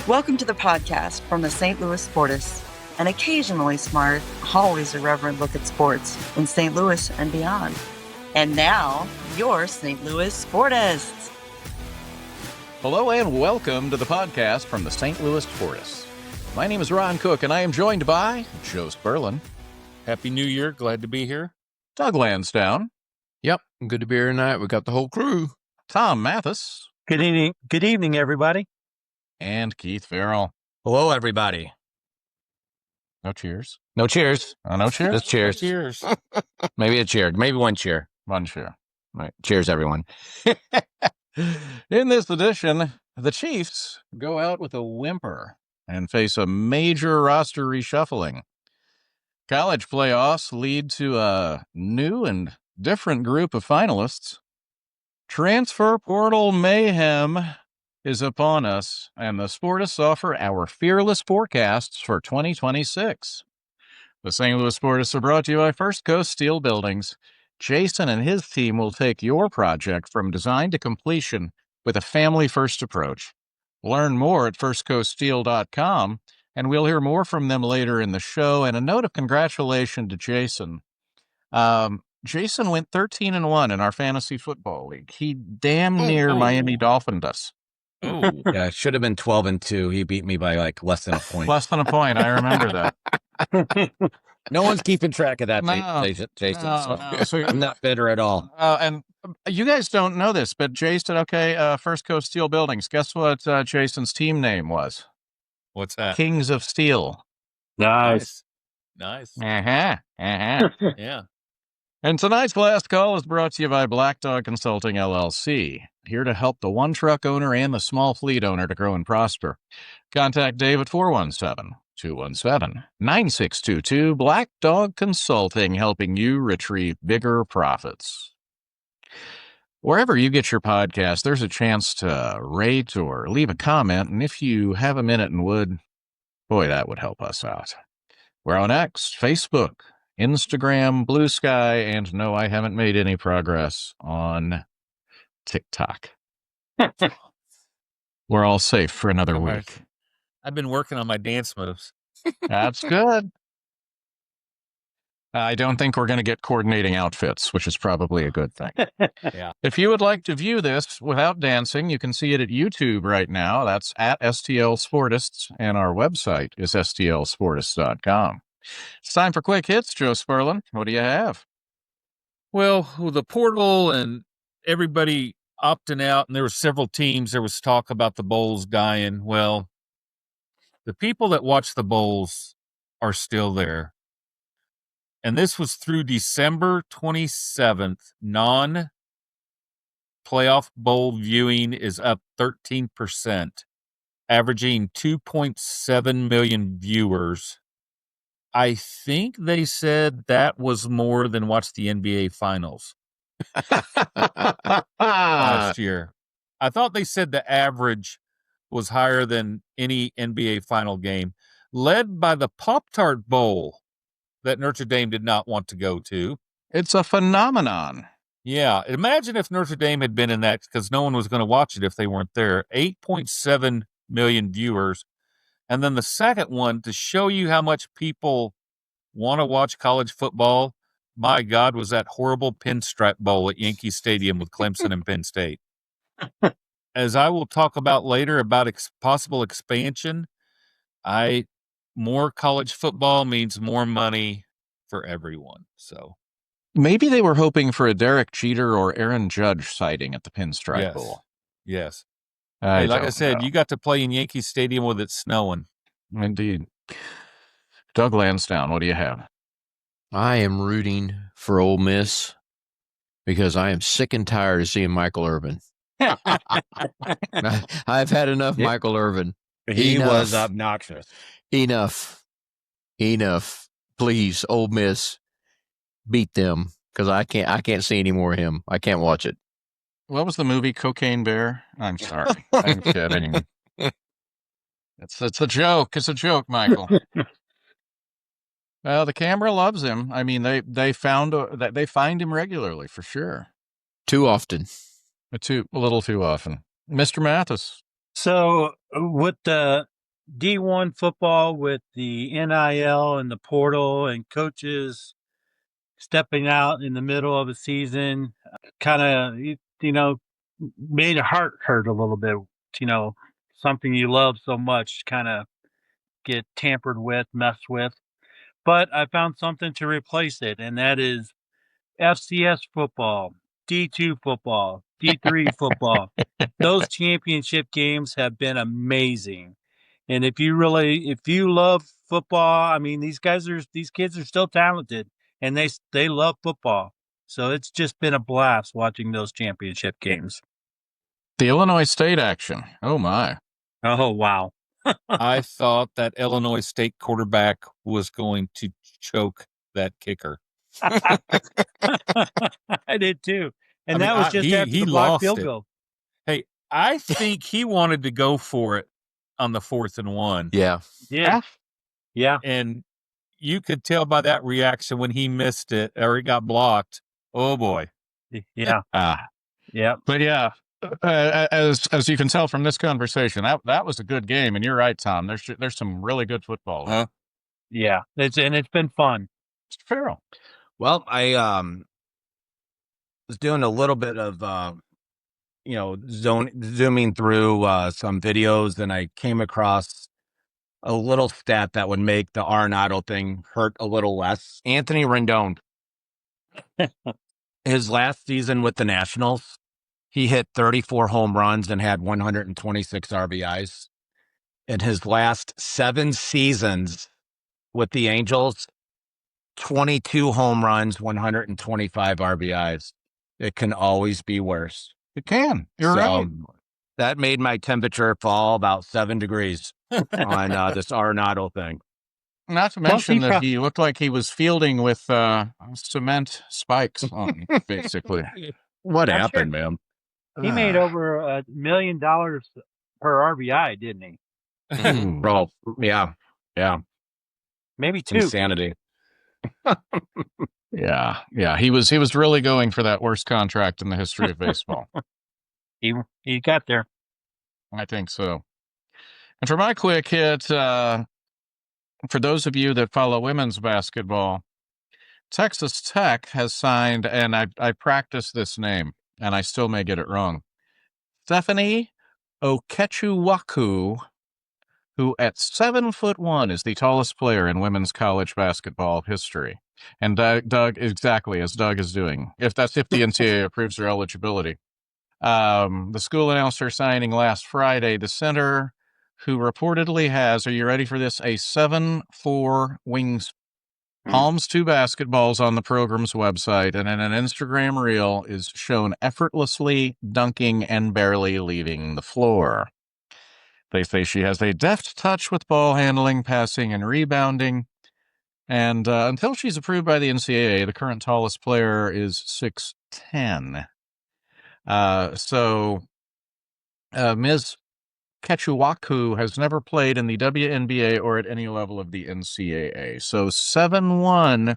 Welcome to the podcast from the St. Louis Sportists, an occasionally smart, always irreverent look at sports in St. Louis and beyond. And now, your St. Louis Sportists. Hello and welcome to the podcast from the St. Louis Sportists. My name is Ron Cook, and I am joined by Joe Sperlin. Happy New Year. Glad to be here. Doug Lansdowne. Yep, good to be here tonight. We got the whole crew. Tom Mathis. Good evening, everybody. And Keith Farrell. Hello, everybody. No cheers. No cheers. No cheers? Just cheers. Cheers. Maybe a cheer. Maybe one cheer. One cheer. All right. Cheers, everyone. In this edition, the Chiefs go out with a whimper and face a major roster reshuffling. College playoffs lead to a new and different group of finalists. Transfer portal mayhem is upon us, and the Sportists offer our fearless forecasts for 2026. The St. Louis Sportists are brought to you by First Coast Steel Buildings. Jason and his team will take your project from design to completion with a family-first approach. Learn more at firstcoaststeel.com, and we'll hear more from them later in the show. And a note of congratulations to Jason. Jason went 13-1 in our fantasy football league. He damn near Miami Dolphined us. Oh, yeah, it should have been 12-2. He beat me by like less than a point. Less than a point. I remember that. No one's keeping track of that, Jason. No. So I'm not bitter at all. And you guys don't know this, but Jason, First Coast Steel Buildings. Guess what Jason's team name was? What's that? Kings of Steel. Nice. Yeah. And tonight's last call is brought to you by Black Dog Consulting, LLC. Here to help the one truck owner and the small fleet owner to grow and prosper. Contact Dave at 417-217-9622. Black Dog Consulting, helping you retrieve bigger profits. Wherever you get your podcast, there's a chance to rate or leave a comment. And if you have a minute and would, boy, that would help us out. We're on X, Facebook, Instagram, Blue Sky, and no, I haven't made any progress on TikTok. We're all safe for another week. I've been working on my dance moves. That's good. I don't think we're going to get coordinating outfits, which is probably a good thing. Yeah. If you would like to view this without dancing, you can see it at YouTube right now. That's at STL Sportists, and our website is stlsportists.com. It's time for quick hits, Joe Sperlin. What do you have? Well, with the portal and everybody opting out, and there were several teams, there was talk about the bowls dying. Well, the people that watch the bowls are still there. And this was through December 27th. Non-playoff bowl viewing is up 13%, averaging 2.7 million viewers. I think they said that was more than watched the NBA Finals last year. I thought they said the average was higher than any NBA Final game, led by the Pop-Tart Bowl that Notre Dame did not want to go to. It's a phenomenon. Yeah. Imagine if Notre Dame had been in that, because no one was going to watch it if they weren't there. 8.7 million viewers. And then the second one, to show you how much people want to watch college football, my God, was that horrible Pinstripe Bowl at Yankee Stadium with Clemson and Penn State. As I will talk about later about possible expansion, more college football means more money for everyone. So maybe they were hoping for a Derek Jeter or Aaron Judge sighting at the Pinstripe Bowl. Yes. Like I said, you got to play in Yankee Stadium with it snowing. Indeed. Doug Lansdowne, what do you have? I am rooting for Ole Miss because I am sick and tired of seeing Michael Irvin. I've had enough Michael Irvin. He was obnoxious. Enough. Please, Ole Miss, beat them because I can't see any more of him. I can't watch it. What was the movie Cocaine Bear? I'm sorry. I'm kidding. It's a joke. It's a joke, Michael. Well, the camera loves him. I mean, they find him regularly for sure. Too often. A little too often. Mr. Mathis. So with the D1 football with the NIL and the portal and coaches stepping out in the middle of a season kind of, made your heart hurt a little bit. Something you love so much kind of get tampered with, messed with. But I found something to replace it, and that is FCS football, D2 football, D3 football. Those championship games have been amazing. And if you love football, I mean, these kids are still talented and they love football. So it's just been a blast watching those championship games. The Illinois State action. Oh, my. Oh, wow. I thought that Illinois State quarterback was going to choke that kicker. I did too. And I mean, that was just after he the blocked lost field it. goal. Hey, I think he wanted to go for it on the 4th and 1. Yeah. Yeah. And you could tell by that reaction when he missed it or it got blocked. Oh boy. Yeah. Yeah. But yeah, as you can tell from this conversation, that was a good game. And you're right, Tom. There's some really good football. Huh? Yeah. It's been fun. Farrell. Well, I was doing a little bit of zooming through some videos, and I came across a little stat that would make the Arenado thing hurt a little less. Anthony Rendon, his last season with the Nationals, he hit 34 home runs and had 126 RBIs. In his last 7 seasons with the Angels, 22 home runs, 125 RBIs. It can always be worse. It can. You're right. That made my temperature fall about 7 degrees on this Arenado thing. Not to mention that he looked like he was fielding with cement spikes on, basically. What happened, man? He made over $1 million per RBI, didn't he? Bro, yeah. Maybe 2. Insanity. Yeah. He was really going for that worst contract in the history of baseball. He got there. I think so. And for my quick hit, for those of you that follow women's basketball, Texas Tech has signed, and I practice this name, and I still may get it wrong, Stephanie Okechuwaku, who at 7'1" is the tallest player in women's college basketball history. And Doug, exactly as Doug is doing, if the NCAA approves her eligibility. The school announced her signing last Friday. The center, who reportedly has, are you ready for this, a 7'4" wingspan, palms 2 basketballs on the program's website, and in an Instagram reel is shown effortlessly dunking and barely leaving the floor. They say she has a deft touch with ball handling, passing, and rebounding. And until she's approved by the NCAA, the current tallest player is 6'10". So Ms. Kechuwaku has never played in the WNBA or at any level of the NCAA. So 7'1"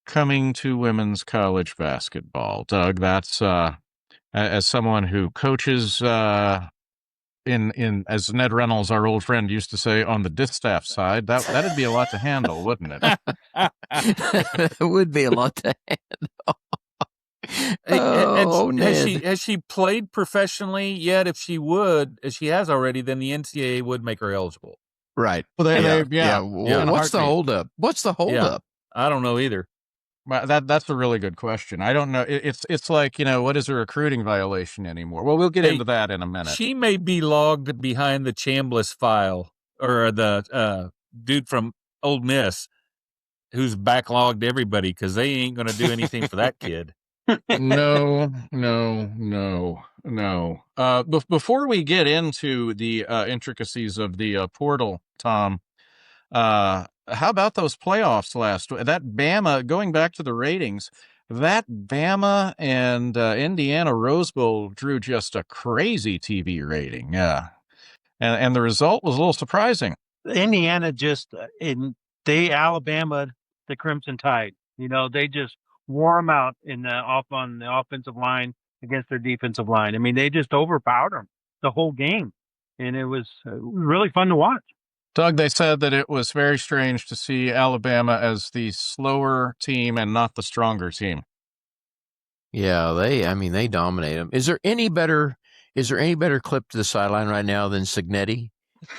coming to women's college basketball. Doug, that's as someone who coaches in as Ned Reynolds, our old friend, used to say, on the distaff side, that'd be a lot to handle, wouldn't it? It would be a lot to handle. Has she played professionally yet? If she would, as she has already, then the NCAA would make her eligible. Right. Well, what's the holdup? I don't know either. That's a really good question. I don't know. It's like, what is a recruiting violation anymore? Well, we'll get into that in a minute. She may be logged behind the Chambliss file, or the dude from Ole Miss who's backlogged everybody because they ain't going to do anything for that kid. No. Before we get into the intricacies of the portal, Tom, how about those playoffs last week? That Bama, going back to the ratings, that Bama and Indiana Rose Bowl drew just a crazy TV rating. Yeah. And the result was a little surprising. Indiana Alabama, the Crimson Tide. They just wore them out on the offensive line against their defensive line. I mean, they just overpowered them the whole game. and it was really fun to watch. Doug, they said that it was very strange to see Alabama as the slower team and not the stronger team. Yeah, they dominate them. Is there any better clip to the sideline right now than Signetti?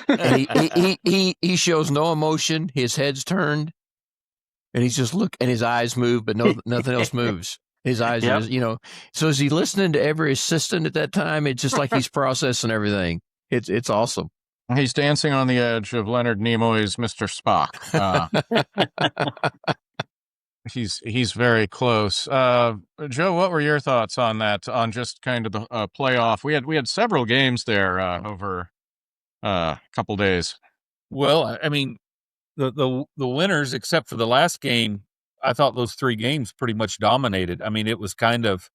And he shows no emotion, his head's turned, and he's just and his eyes move, but nothing else moves. His eyes are just, so is he listening to every assistant at that time? It's just like he's processing everything. It's awesome. He's dancing on the edge of Leonard Nimoy's Mr. Spock. He's very close. Joe, what were your thoughts on that? On just kind of the playoff? We had several games there over a couple days. Well, I mean, the winners, except for the last game, I thought those 3 games pretty much dominated. I mean, it was kind of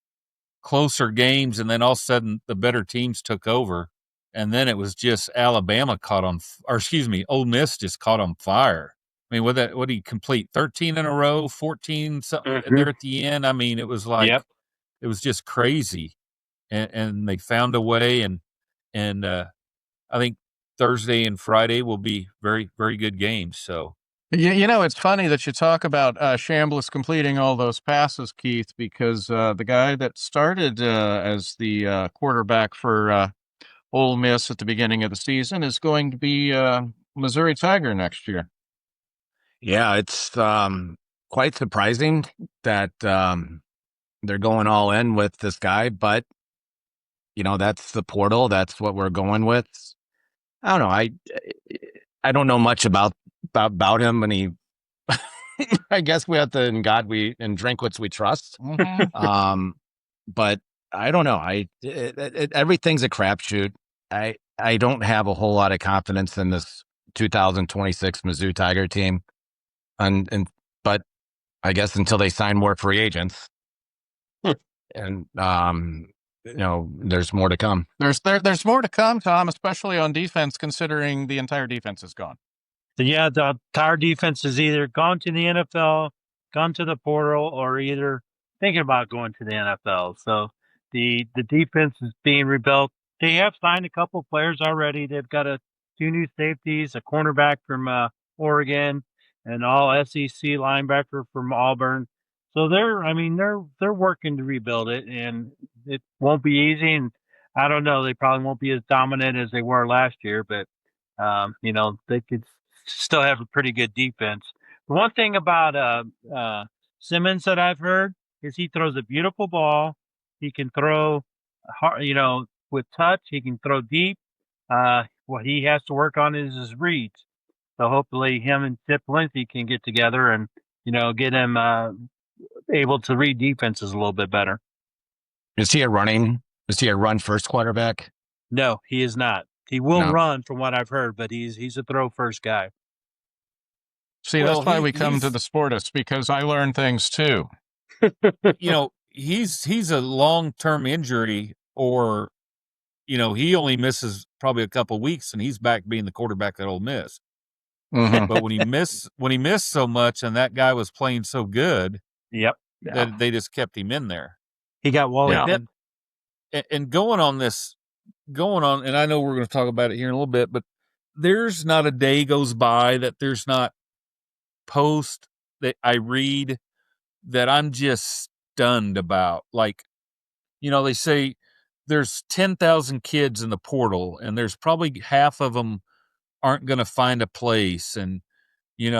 closer games, and then all of a sudden the better teams took over. And then it was just Alabama Ole Miss just caught on fire. I mean, what did he complete? 13 in a row, 14 something there at the end. I mean, it was like it was just crazy, and they found a way. And I think Thursday and Friday will be very, very good games. So it's funny that you talk about Chambliss completing all those passes, Keith, because the guy that started as the quarterback for Ole Miss at the beginning of the season is going to be Missouri Tiger next year. Yeah, it's quite surprising that they're going all in with this guy, but that's the portal. That's what we're going with. I don't know. I don't know much about him, and he. I guess we have to in God and drink what we trust. Mm-hmm. But I don't know. Everything's a crapshoot. I don't have a whole lot of confidence in this 2026 Mizzou Tiger team, but I guess until they sign more free agents, and there's more to come. There's more to come, Tom, especially on defense, considering the entire defense is gone. So the entire defense is either gone to the NFL, gone to the portal, or either thinking about going to the NFL. So the defense is being rebuilt. They have signed a couple players already. They've got 2 new safeties, a cornerback from Oregon, and all SEC linebacker from Auburn. So they're working to rebuild it, and it won't be easy. And I don't know, they probably won't be as dominant as they were last year, but they could still have a pretty good defense. The one thing about Simmons that I've heard is he throws a beautiful ball. He can throw hard, with touch. He can throw deep. What he has to work on is his reads. So hopefully him and Tip Lindsey can get together and, get him able to read defenses a little bit better. Is he a run first quarterback? No, he is not. He will run from what I've heard, but he's a throw first guy. See, that's why we come to the Sportists, because I learn things too. He's a long-term injury, or he only misses probably a couple weeks and he's back being the quarterback at Ole Miss. Mm-hmm. But when he missed so much and that guy was playing so good, that they just kept him in there. He got Wally Pitt. And going on, and I know we're going to talk about it here in a little bit, but there's not a day goes by that there's not post that I read that I'm just stunned about. Like, they say there's 10,000 kids in the portal, and there's probably half of them aren't going to find a place. And, there's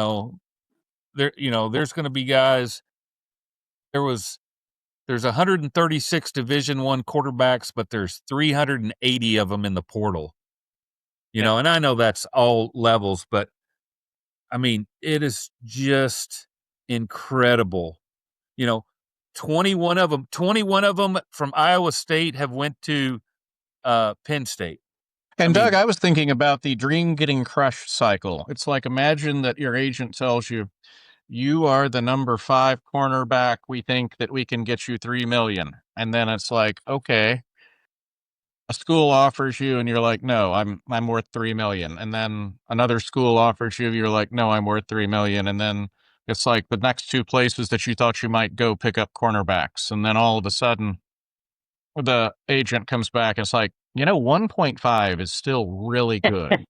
going to be guys. There's 136 Division I quarterbacks, but there's 380 of them in the portal. And I know that's all levels, but I mean, it is just incredible. 21 of them from Iowa State have went to Penn State. And Doug, I was thinking about the dream getting crushed cycle. It's like, imagine that your agent tells you, you are the number 5 cornerback. We think that we can get you $3 million. And then it's like, okay, a school offers you and you're like, no, I'm worth $3 million. And then another school offers you, you're like, no, I'm worth $3 million. And then it's like the next 2 places that you thought you might go pick up cornerbacks. And then all of a sudden the agent comes back and it's like, 1.5 is still really good.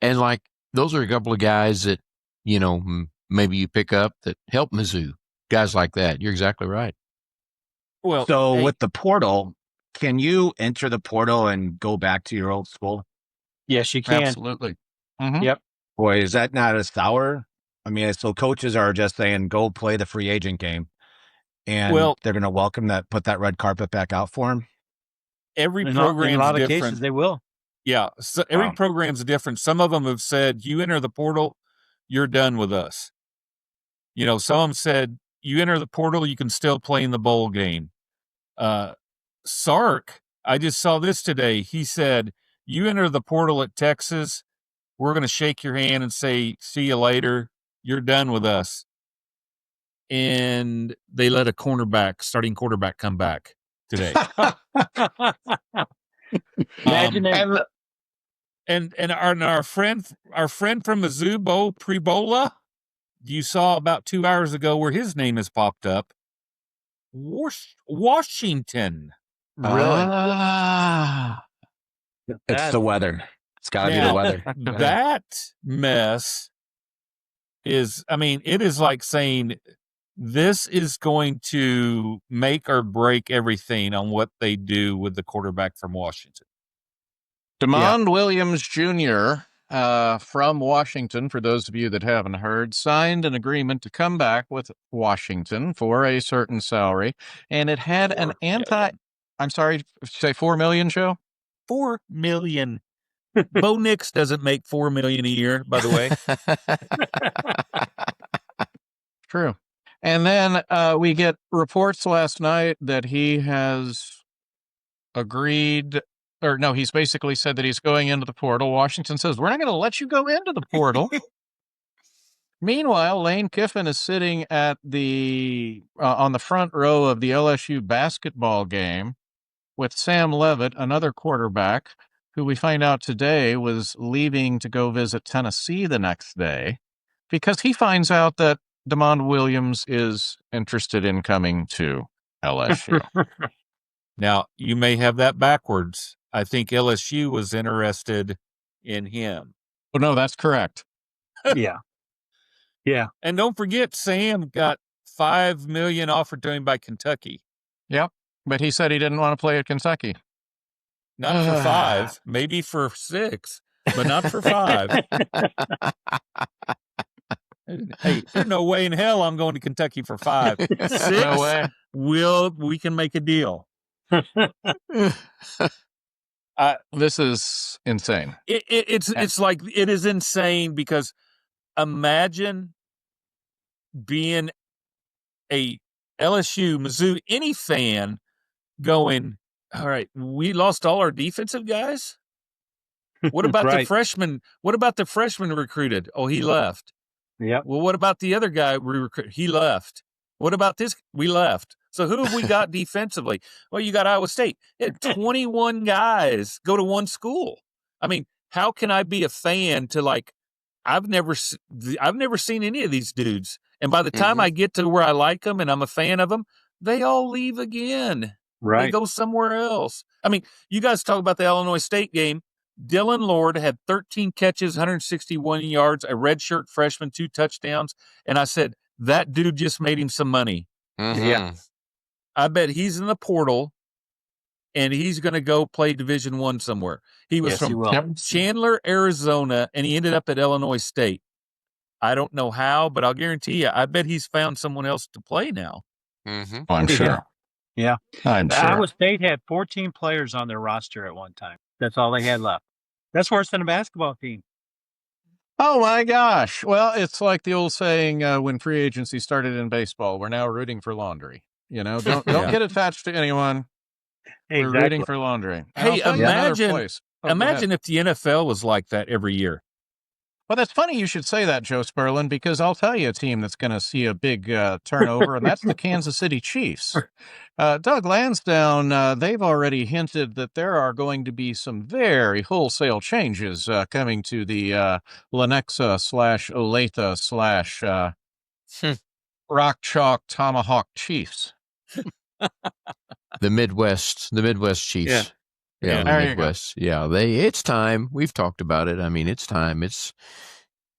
And like those are a couple of guys that, maybe you pick up that help Mizzou. Guys like that. You're exactly right. Well, So hey, with the portal, can you enter the portal and go back to your old school? Yes, you can. Absolutely. Mhm. Yep. Boy, is that not a sour? I mean, so coaches are just saying, go play the free agent game. And Well- they're going to welcome that, put that red carpet back out for him. every In a program's lot of different. cases, they will. Yeah, so every Wow. program's different. Some of them have said, you enter the portal, you're done with us. Some of them said, you enter the portal, you can still play in the bowl game. Sark, I just saw this today. He said, you enter the portal at Texas, we're going to shake your hand and say, see you later. You're done with us. And they let a starting quarterback come back today. Imagine that. And our friend from Mizzou, Bo Prebola, you saw about 2 hours ago where his name has popped up. Washington. Really? It's the weather. It's got to be the Now, weather. that mess is, it is like saying this is going to make or break everything on what they do with the quarterback from Washington. DeMond Williams Jr. From Washington, for those of you that haven't heard, signed an agreement to come back with Washington for a certain salary, and it had an I'm sorry, say $4 million, Joe? $4 million. Bo Nix doesn't make $4 million a year, by the way. True. And then we get reports last night that he has agreed, or no, he's basically said that he's going into the portal. Washington says, we're not going to let you go into the portal. Meanwhile, Lane Kiffin is sitting at on the front row of the LSU basketball game with Sam Levitt, another quarterback, who we find out today was leaving to go visit Tennessee the next day because he finds out that DeMond Williams is interested in coming to LSU. Now, you may have that backwards. I think LSU was interested in him. Oh, no, that's correct. Yeah. Yeah. And don't forget, Sam got $5 million offered to him by Kentucky. Yep. But he said he didn't want to play at Kentucky. Not for 5, maybe for 6, but not for 5. Hey, there's no way in hell I'm going to Kentucky for 5. 6, No way. we can make a deal. This is insane. It's like, it is insane because imagine being a LSU, Mizzou, any fan going, all right, we lost all our defensive guys. What about the freshman? What about the freshman recruited? Oh, he left. Yeah. Well, what about the other guy we recruited? He left. What about this? We left. So who have we got defensively? Well, you got Iowa State. It had 21 guys go to one school. I mean, how can I be a fan to I've never seen any of these dudes. And by the time I get to where I like them and I'm a fan of them, they all leave again. Right. They go somewhere else. I mean, you guys talk about the Illinois State game. Dylan Lord had 13 catches, 161 yards, a redshirt freshman, 2 touchdowns. And I said, that dude just made him some money. Mm-hmm. Yeah. I bet he's in the portal and he's going to go play Division I somewhere. He was from Chandler, Arizona, and he ended up at Illinois State. I don't know how, but I'll guarantee you, I bet he's found someone else to play now. Mm-hmm. Oh, I'm sure. Yeah. I'm sure. Iowa State had 14 players on their roster at one time. That's all they had left. That's worse than a basketball team. Oh, my gosh. Well, it's like the old saying when free agency started in baseball, we're now rooting for laundry. Don't get attached to anyone. Exactly. We're rooting for laundry. Hey, imagine imagine if the NFL was like that every year. Well, that's funny you should say that, Joe Sperlin, because I'll tell you a team that's going to see a big turnover, and that's the Kansas City Chiefs. Doug Lansdowne, they've already hinted that there are going to be some very wholesale changes coming to the Lenexa/Olathe/ Rock Chalk Tomahawk Chiefs. The Midwest Chiefs. Yeah. Yeah, Yeah. the There you go. Midwest. Yeah, it's time. We've talked about it. I mean, it's time.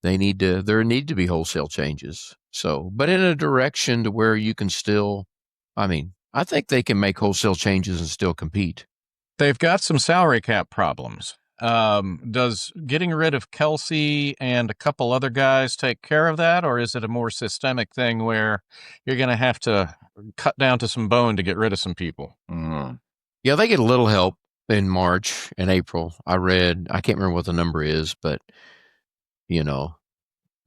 There need to be wholesale changes. So, but in a direction to where you can still, I mean, I think they can make wholesale changes and still compete. They've got some salary cap problems. Does getting rid of Kelsey and a couple other guys take care of that, or is it a more systemic thing where you're going to have to cut down to some bone to get rid of some people? Yeah, they get a little help in March and April. I can't remember what the number is, but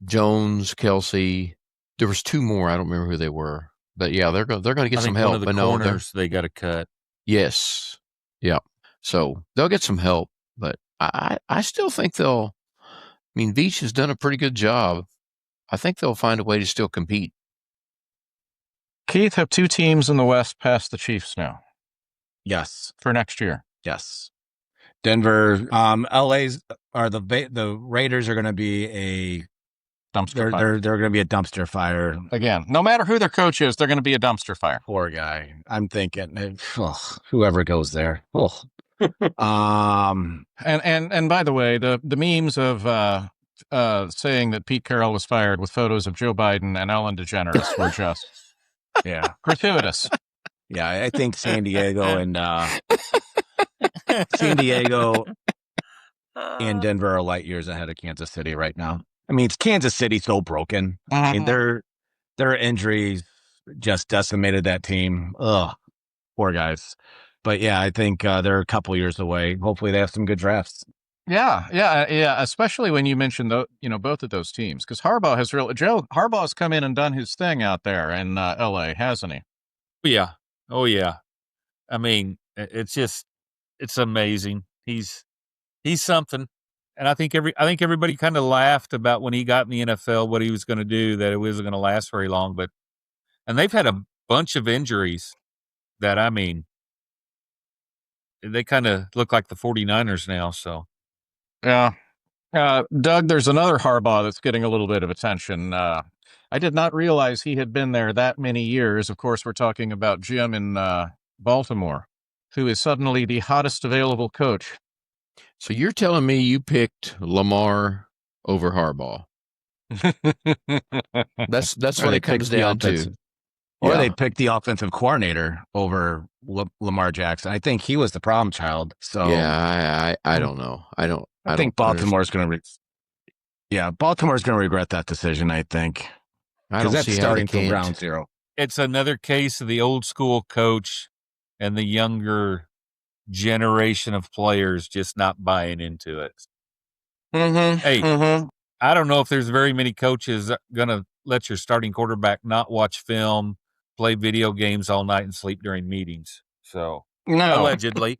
Jones, Kelsey, there was 2 more. I don't remember who they were, but yeah, they're going to get I some think help. one of the but no, corners they got to cut. yes, yeah. So they'll get some help, but I still think they'll. I mean, Veach has done a pretty good job. I think they'll find a way to still compete. Keith, have 2 teams in the West past the Chiefs now Yes. for next year? Yes. Denver, LA's are the Raiders are going to be a Dumpster fire. they're going to be a dumpster fire. Again, no matter who their coach is, they're going to be a dumpster fire. Poor guy. I'm thinking, whoever goes there. And by the way, the memes of saying that Pete Carroll was fired with photos of Joe Biden and Ellen DeGeneres were just gratuitous. Yeah, I think San Diego and Denver are light years ahead of Kansas City right now. I mean, it's Kansas City so broken. I mean, their injuries just decimated that team. Ugh, poor guys. But yeah, I think they're a couple years away. Hopefully, they have some good drafts. Yeah. Especially when you mentioned both of those teams, because Harbaugh's come in and done his thing out there in LA, hasn't he? Yeah. Oh yeah. I mean, it's amazing. He's something. And I think everybody kind of laughed about when he got in the NFL what he was going to do, that it wasn't going to last very long. And they've had a bunch of injuries that, I mean, they kind of look like the 49ers now. So Yeah. Doug, there's another Harbaugh that's getting a little bit of attention. I did not realize he had been there that many years. Of course, we're talking about Jim in Baltimore, who is suddenly the hottest available coach. So you're telling me you picked Lamar over Harbaugh? That's what it comes down to. Or they picked the offensive coordinator over Lamar Jackson. I think he was the problem child. So yeah, I don't know. I think Baltimore's going to. Baltimore's going to regret that decision. I think because that's starting from ground zero. It's another case of the old school coach and the younger generation of players just not buying into it. Hey, I don't know if there's very many coaches going to let your starting quarterback not watch film, play video games all night, and sleep during meetings. So no, allegedly,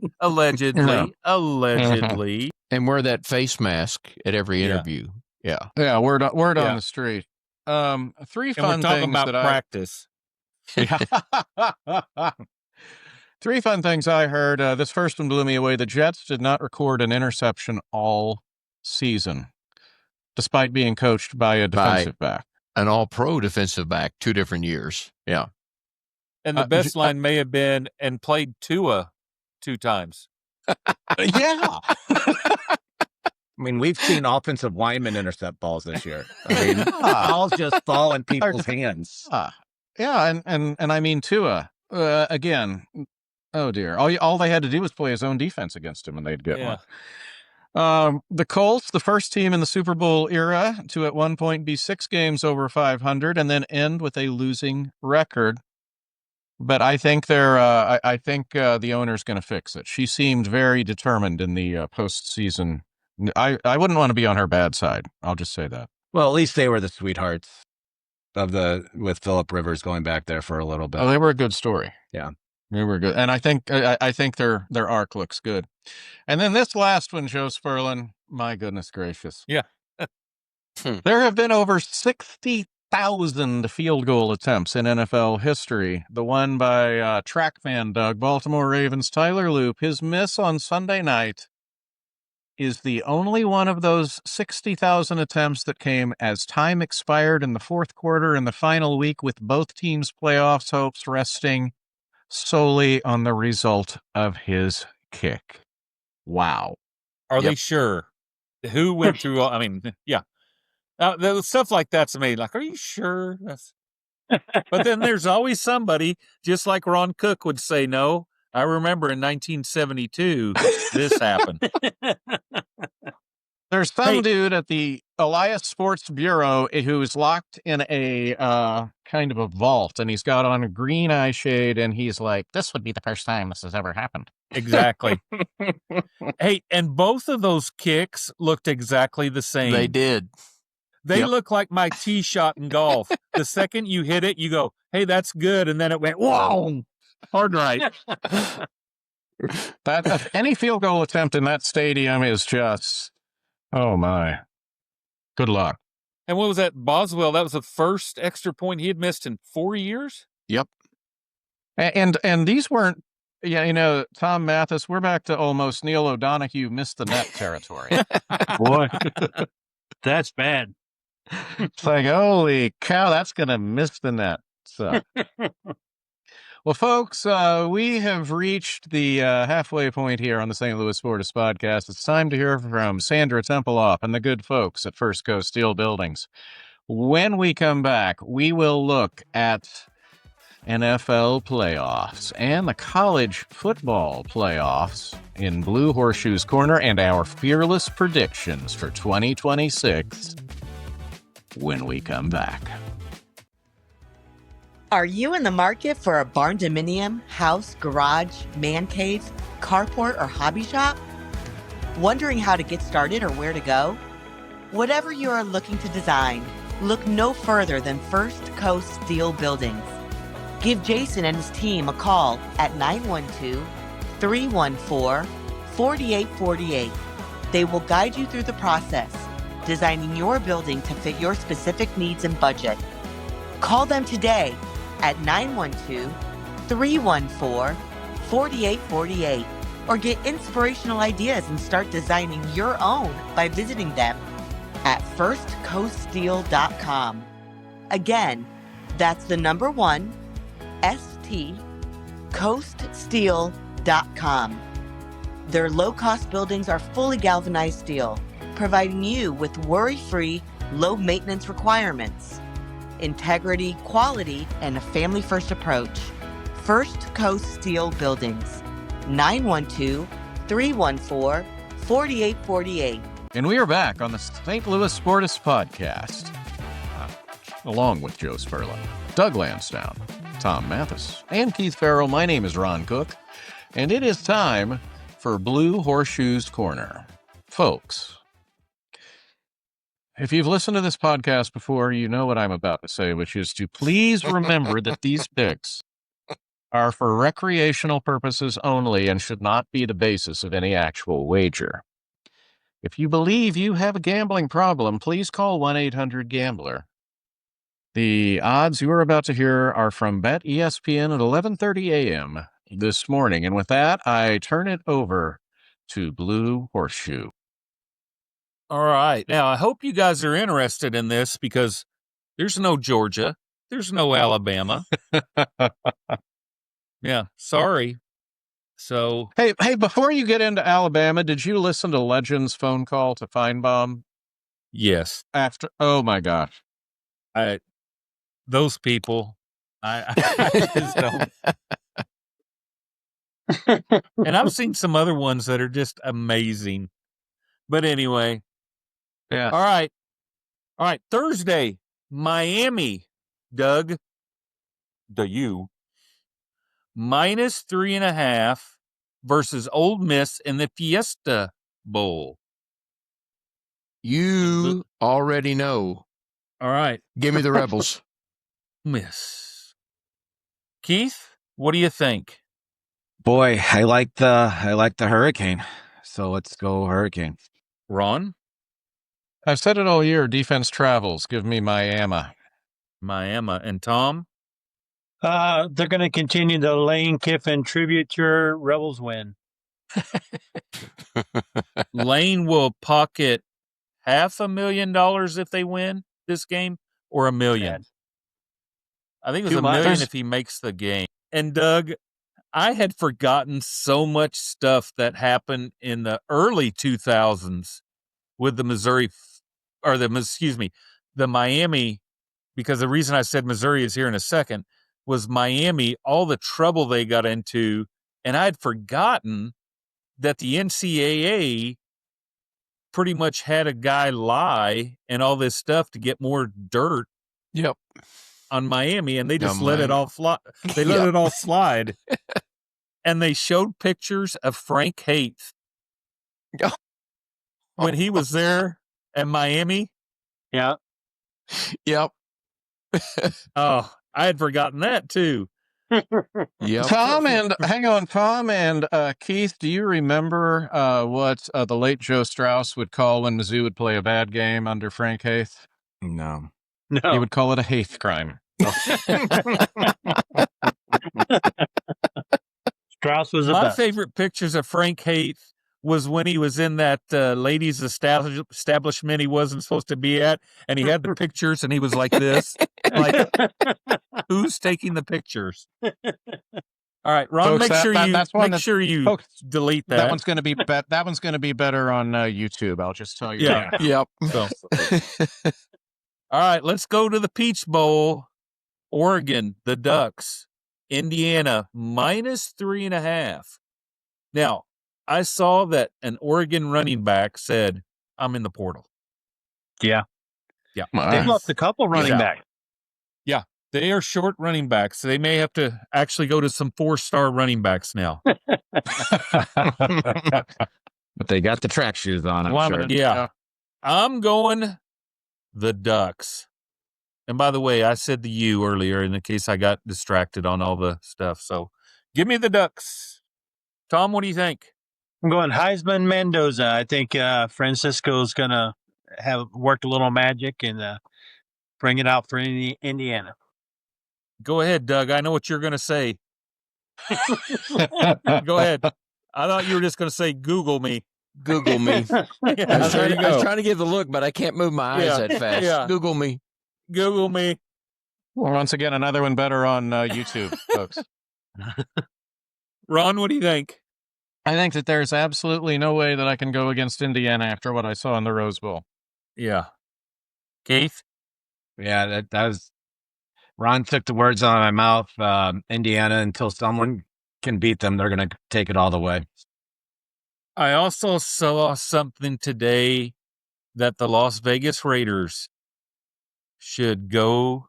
and wear that face mask at every interview. Yeah. Word on the street. 3 fun things about practice. Yeah. 3 fun things I heard. This first one blew me away. The Jets did not record an interception all season, despite being coached by a defensive back. An all-pro defensive back, 2 different years. Yeah. And the best line may have been, and played Tua 2 times. Yeah. I mean, we've seen offensive linemen intercept balls this year. I mean, balls just fall in people's hands. Yeah, and I mean Tua again. Oh dear! All they had to do was play his own defense against him, and they'd get one. The Colts, the first team in the Super Bowl era to at one point be 6 games over 500, and then end with a losing record. But I think the owner's going to fix it. She seemed very determined in the postseason. I wouldn't want to be on her bad side. I'll just say that. Well, at least they were the sweethearts with Phillip Rivers going back there for a little bit. Oh, they were a good story. Yeah, they were good, and I think their arc looks good. And then this last one, Joe Sperlin. My goodness gracious! Yeah, there have been over 60,000 field goal attempts in NFL history. The one by track fan Doug, Baltimore Ravens Tyler Loop. His miss on Sunday night is the only one of those 60,000 attempts that came as time expired in the fourth quarter in the final week, with both teams' playoffs hopes resting solely on the result of his kick. Wow. Are they Yep. sure? Who went through all, I mean, yeah. The stuff like that's amazing. Like, are you sure? But then there's always somebody, just like Ron Cook would say, no, I remember in 1972, this happened. There's some Hey. dude at the Elias Sports Bureau who's locked in a kind of a vault, and he's got on a green eye shade, and he's like, this would be the first time this has ever happened. Exactly. Hey, and both of those kicks looked exactly the same. They did. They Yep. look like my tee shot in golf. The second you hit it, you go, hey, that's good. And then it went, whoa, hard right. That any field goal attempt in that stadium is just, oh my, good luck. And what was that? Boswell, that was the first extra point he had missed in 4 years? Yep. And these weren't, yeah, you know, Tom Mathis, we're back to almost Neil O'Donoghue missed the net territory. Boy, that's bad. It's like, holy cow, that's going to miss the net. So, well, folks, we have reached the halfway point here on the St. Louis Sportists podcast. It's time to hear from Sandra Templeoff and the good folks at First Coast Steel Buildings. When we come back, we will look at NFL playoffs and the college football playoffs in Blue Horseshoe's Corner and our fearless predictions for 2026 when we come back. Are you in the market for a barn dominium, house, garage, man cave, carport, or hobby shop? Wondering how to get started or where to go? Whatever you are looking to design, look no further than First Coast Steel Buildings. Give Jason and his team a call at 912-314-4848. They will guide you through the process, designing your building to fit your specific needs and budget. Call them today at 912-314-4848 or get inspirational ideas and start designing your own by visiting them at firstcoaststeel.com. Again, that's the number 1, coaststeel.com. Their low-cost buildings are fully galvanized steel, providing you with worry-free, low-maintenance requirements, integrity, quality, and a family-first approach. First Coast Steel Buildings, 912-314-4848. And we are back on the St. Louis Sportists podcast, along with Joe Sperling, Doug Lansdowne, Tom Mathis, and Keith Farrell. My name is Ron Cook, and it is time for Blue Horseshoe's Corner. Folks, if you've listened to this podcast before, you know what I'm about to say, which is to please remember that these picks are for recreational purposes only and should not be the basis of any actual wager. If you believe you have a gambling problem, please call 1-800-GAMBLER. The odds you are about to hear are from Bet ESPN at 11:30 a.m. this morning. And with that, I turn it over to Blue Horseshoe. All right. Now, I hope you guys are interested in this because there's no Georgia. There's no Alabama. Yeah, sorry. So, Hey, before you get into Alabama, did you listen to Legend's phone call to Feinbaum? yes, After, oh my gosh. those people, I just don't. And I've seen some other ones that are just amazing. But anyway, Yeah. all right. Thursday, Miami, Doug, the U, -3.5 versus Ole Miss in the Fiesta Bowl. You already know. All right, Give me the Rebels. Miss. Keith, what do you think? Boy, I like the Hurricane. So let's go Hurricane. Ron? I've said it all year. Defense travels. Give me Miami. Miami. And Tom? They're going to continue the Lane Kiffin tribute tour. Rebels win. Lane will pocket $500,000 if they win this game, or $1 million. Sad. I think it was Too $1 much. million if he makes the game. And Doug, I had forgotten so much stuff that happened in the early 2000s with the the Miami, because the reason I said Missouri is here in a second was Miami, all the trouble they got into. And I'd forgotten that the NCAA pretty much had a guy lie and all this stuff to get more dirt Yep. on Miami, and they just On let it Miami. all fly. They let it all slide. And they showed pictures of Frank Haith Oh. when he was there at Miami. Yeah. Yep. Oh, I had forgotten that too. Yep. Tom and Keith, do you remember what the late Joe Strauss would call when Mizzou would play a bad game under Frank Haith? No. He No. would call it a Haith crime. Strauss was the My best. favorite pictures of Frank Haith was when he was in that ladies' establishment he wasn't supposed to be at, and he had the pictures, and he was like this, like, who's taking the pictures? All right, Ron, Folks, make sure you folks, delete that. That one's going to be that one's going to be better on YouTube. I'll just tell you. Yeah. that. Yep. So, all right, let's go to the Peach Bowl. Oregon, the Ducks. Indiana, -3.5. Now, I saw that an Oregon running back said, I'm in the portal. Yeah. Yeah. They've lost a couple running backs. Yeah. They are short running backs. So they may have to actually go to some 4-star running backs now. But they got the track shoes on, I'm sure. Yeah. I'm going the Ducks. And by the way, I said the U earlier in the case I got distracted on all the stuff. So give me the Ducks. Tom, what do you think? I'm going Heisman Mendoza. I think Francisco's going to have worked a little magic and bring it out for Indiana. Go ahead, Doug. I know what you're going to say. Go ahead. I thought you were just going to say Google me. Google me. Yeah, I was there you go. trying to give the look, but I can't move my eyes that fast. Yeah. Google me. Google me. Well, once again, another one better on YouTube, folks. Ron, what do you think? I think that there's absolutely no way that I can go against Indiana after what I saw in the Rose Bowl. Yeah. Keith? Yeah, that was Ron took the words out of my mouth. Indiana, until someone can beat them, they're going to take it all the way. I also saw something today that the Las Vegas Raiders should go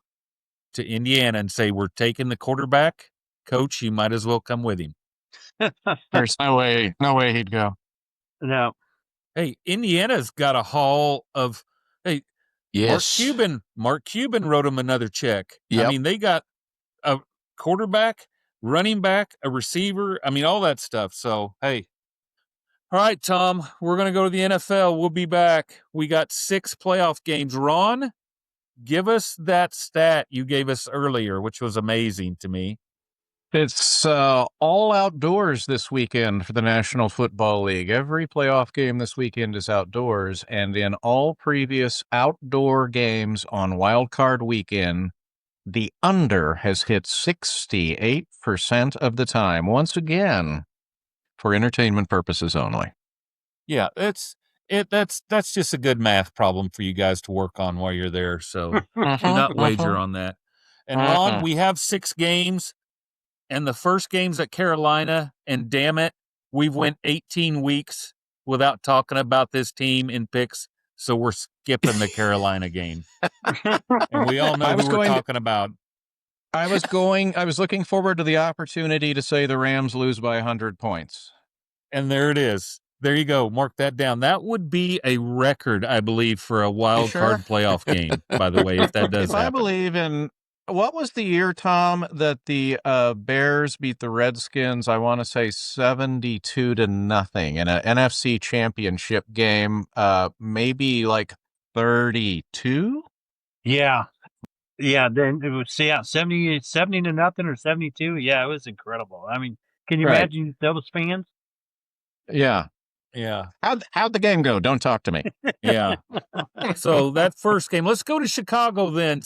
to Indiana and say, we're taking the quarterback. Coach, you might as well come with him. There's no way he'd go. No. Hey, Indiana's got a haul of, hey, Yes. Mark Cuban wrote him another check. Yep. I mean, they got a quarterback, running back, a receiver. I mean, all that stuff. So, hey. All right, Tom, we're going to go to the NFL. We'll be back. We got 6 playoff games. Ron, give us that stat you gave us earlier, which was amazing to me. It's all outdoors this weekend for the National Football League. Every playoff game this weekend is outdoors, and in all previous outdoor games on Wild Card Weekend, the under has hit 68% of the time. Once again, for entertainment purposes only. Yeah, that's just a good math problem for you guys to work on while you're there. So do not wager on that. And Ron, we have 6 games. And the first game's at Carolina, and damn it, we've went 18 weeks without talking about this team in picks, so we're skipping the Carolina game. And we all know who we're talking about. I was looking forward to the opportunity to say the Rams lose by 100 points. And there it is. There you go. Mark that down. That would be a record, I believe, for a wild card playoff game, by the way, if that does happen. I believe in... What was the year, Tom, that the Bears beat the Redskins? I want to say 72-0 in an NFC championship game. Maybe like 32. Yeah. Then it was 70-0 or 72. Yeah, it was incredible. I mean, can you imagine those fans? Yeah. How'd the game go? Don't talk to me. Yeah. So that first game. Let's go to Chicago then.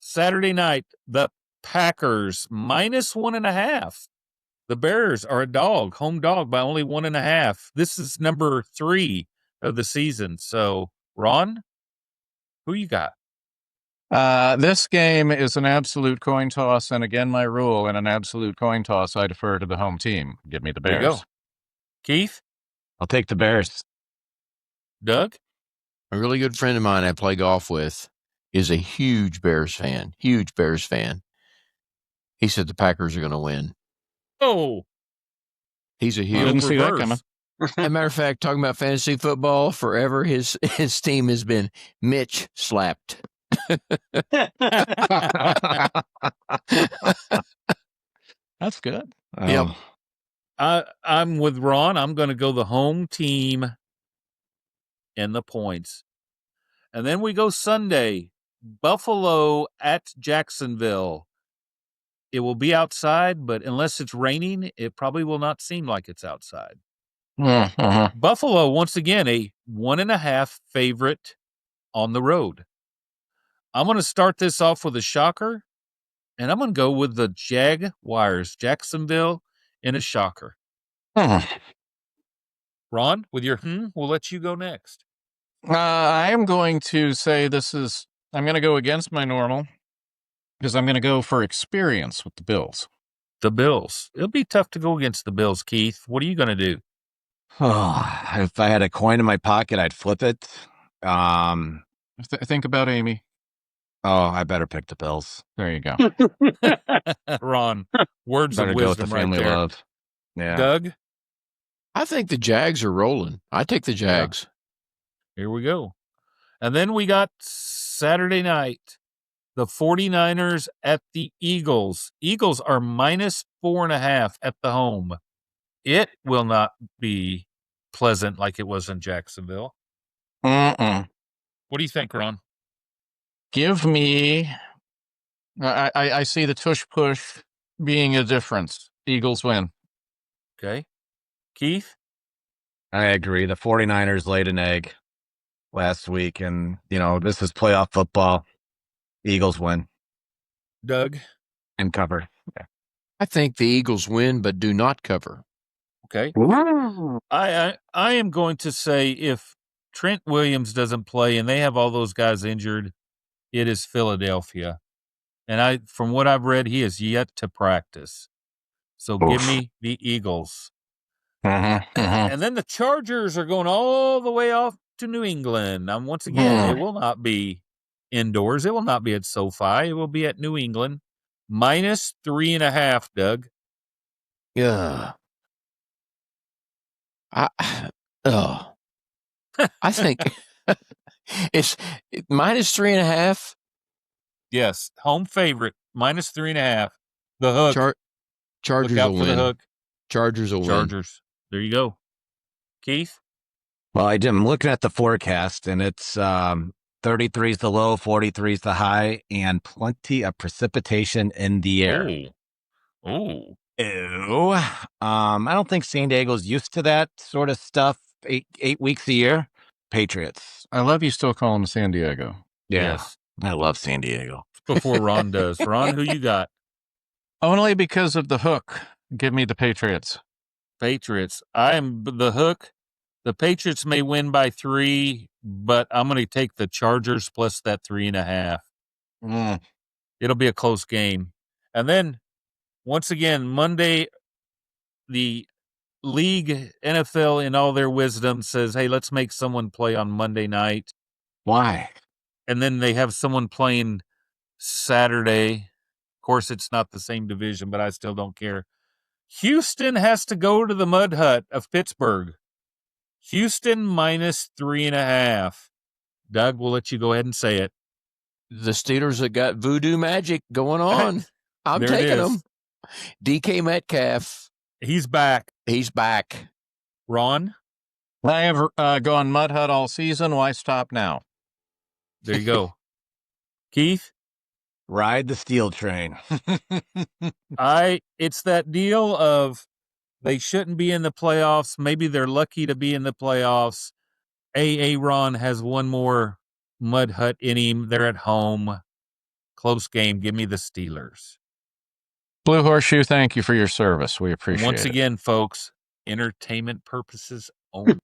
Saturday night, the Packers -1.5. The Bears are a dog, home dog by only 1.5. This is number 3 of the season. So, Ron, who you got? This game is an absolute coin toss, and again, my rule: in an absolute coin toss, I defer to the home team. Give me the There you Bears. go. Keith, I'll take the Bears. Doug, A really good friend of mine I play golf with is a huge Bears fan. Huge Bears fan. He said the Packers are going to win. oh, He's a I huge. didn't see that reverse. coming. As a matter of fact, talking about fantasy football, forever his team has been Mitch slapped. That's good. Yep. I'm with Ron. I'm going to go the home team and the points. And then we go Sunday, Buffalo at Jacksonville. It will be outside, but unless it's raining, it probably will not seem like it's outside. Mm-hmm. Buffalo, once again, a 1.5 favorite on the road. I'm going to start this off with a shocker, and I'm going to go with the Jaguars, Jacksonville, in a shocker. Ron, with your we'll let you go next. I am going to say I'm going to go against my normal because I'm going to go for experience with the Bills. The Bills. It'll be tough to go against the Bills, Keith. What are you going to do? If I had a coin in my pocket, I'd flip it. Think about Amy. Oh, I better pick the Bills. There you go. Ron, words Better of go with the wisdom right family there. love. Yeah. Doug, I think the Jags are rolling. I take the Jags. here we go. And then we got Saturday night, the 49ers at the Eagles. Eagles are -4.5 at the home. It will not be pleasant like it was in Jacksonville. Mm-mm. What do you think, Ron? Give me. I see the tush push being a difference. Eagles win. Okay. Keith? I agree. The 49ers laid an egg last week, and, this is playoff football. Eagles win Doug? and cover. Yeah. I think the Eagles win, but do not cover. Okay. I am going to say if Trent Williams doesn't play and they have all those guys injured, it is Philadelphia. And from what I've read, he is yet to practice. So give me the Eagles. And then the Chargers are going all the way off to New England. Now, once again, it will not be indoors. It will not be at SoFi. It will be at New England. -3.5, Doug. Yeah. I think it's -3.5. Yes, home favorite, -3.5. The hook. Chargers Look out will for win. the hook. Chargers will win. Chargers. There you go. Keith? Well, I'm looking at the forecast, and it's 33 is the low, 43 is the high, and plenty of precipitation in the air. Oh. Ew. I don't think San Diego's used to that sort of stuff 8 weeks a year. Patriots. I love you still calling them San Diego. Yeah. Yes. I love San Diego. Before Ron does. Ron, who you got? Only because of the hook. Give me the Patriots. Patriots. I am the hook. The Patriots may win by 3, but I'm going to take the Chargers plus that 3.5. It'll be a close game. And then, once again, Monday, the league, NFL, in all their wisdom, says, hey, let's make someone play on Monday night. Why? And then they have someone playing Saturday. Of course, it's not the same division, but I still don't care. Houston has to go to the Mud Hut of Pittsburgh. Houston -3.5. Doug, we'll let you go ahead and say it. The Steelers have got voodoo magic going on. I'm There it taking is. them. DK Metcalf. He's back. He's back. Ron, I have gone Mud Hut all season. Why stop now? there you go. Keith, Ride the steel train. it's that deal of they shouldn't be in the playoffs. Maybe they're lucky to be in the playoffs. Ron has one more Mud Hut in him. They're at home. Close game. Give me the Steelers. Blue Horseshoe, thank you for your service. We appreciate Once it. again, folks, entertainment purposes only.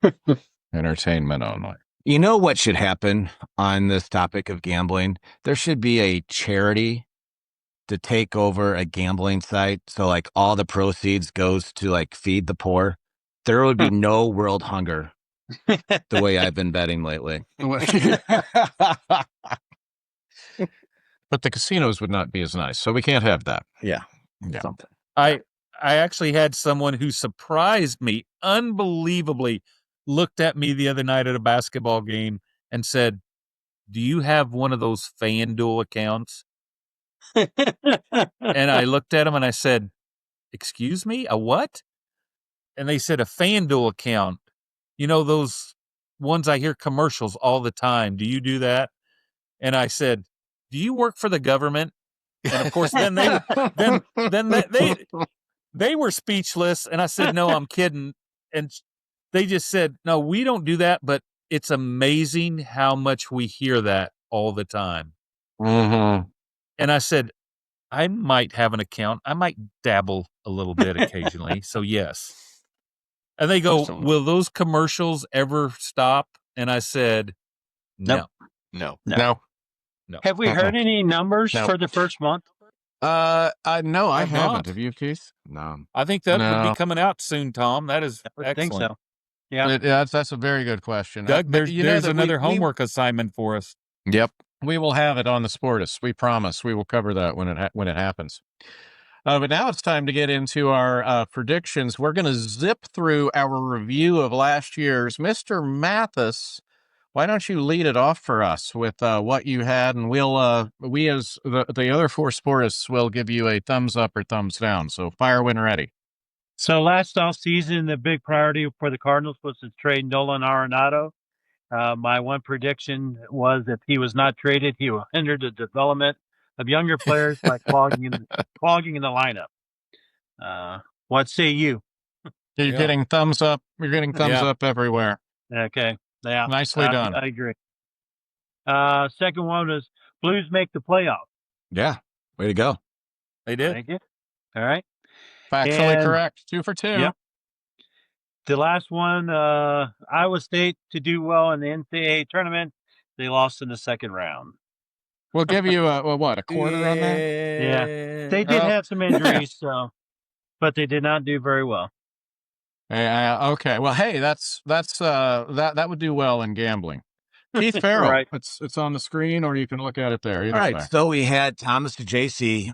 Entertainment only. You know what should happen on this topic of gambling? There should be a charity to take over a gambling site. So like all the proceeds goes to like feed the poor. There would be no world hunger the way I've been betting lately. But the casinos would not be as nice, so we can't have that. Yeah. Something. I actually had someone who surprised me unbelievably, looked at me the other night at a basketball game and said, "Do you have one of those FanDuel accounts?" And I looked at him and I said, "Excuse me, a what?" And they said, "A FanDuel account. You know, those ones I hear commercials all the time. Do you do that?" And I said, "Do you work for the government?" And of course, then they were speechless. And I said, "No, I'm kidding." And they just said, "No, we don't do that, but it's amazing how much we hear that all the time." Mm-hmm. And I said, "I might have an account. I might dabble a little bit occasionally. So yes." And they go, "Will those commercials ever stop?" And I said, "No." No. Have we heard any numbers for the first month? No, I I've haven't. not. Have you, Keith? No. I think that would No. be coming out soon, Tom. That is I excellent. think so. Yeah. That's a very good question. Doug, But there's you know that another homework assignment for us. Yep. We will have it on the Sportists. We promise. We will cover that when it happens. But now it's time to get into our predictions. We're going to zip through our review of last year's. Mr. Mathis, why don't you lead it off for us with what you had, and we as the other four Sportists will give you a thumbs up or thumbs down. So fire when ready. So last off season, the big priority for the Cardinals was to trade Nolan Arenado. My one prediction was if he was not traded, he will hinder the development of younger players by clogging in the lineup. What say you? You're getting thumbs up. You're getting thumbs up everywhere. Okay. Yeah. Nicely done. I agree. Second one was Blues make the playoffs. Yeah. Way to go. They did. Thank you. All right. Factually And- correct. 2 for 2. Yep. The last one, Iowa State to do well in the NCAA tournament. They lost in the second round. We'll give you a quarter on that? Yeah. They did have some injuries, but they did not do very well. Okay. Well, hey, that would do well in gambling. Keith Farrell, Right. it's on the screen, or you can look at it there. All right. So we had Thomas DeJacy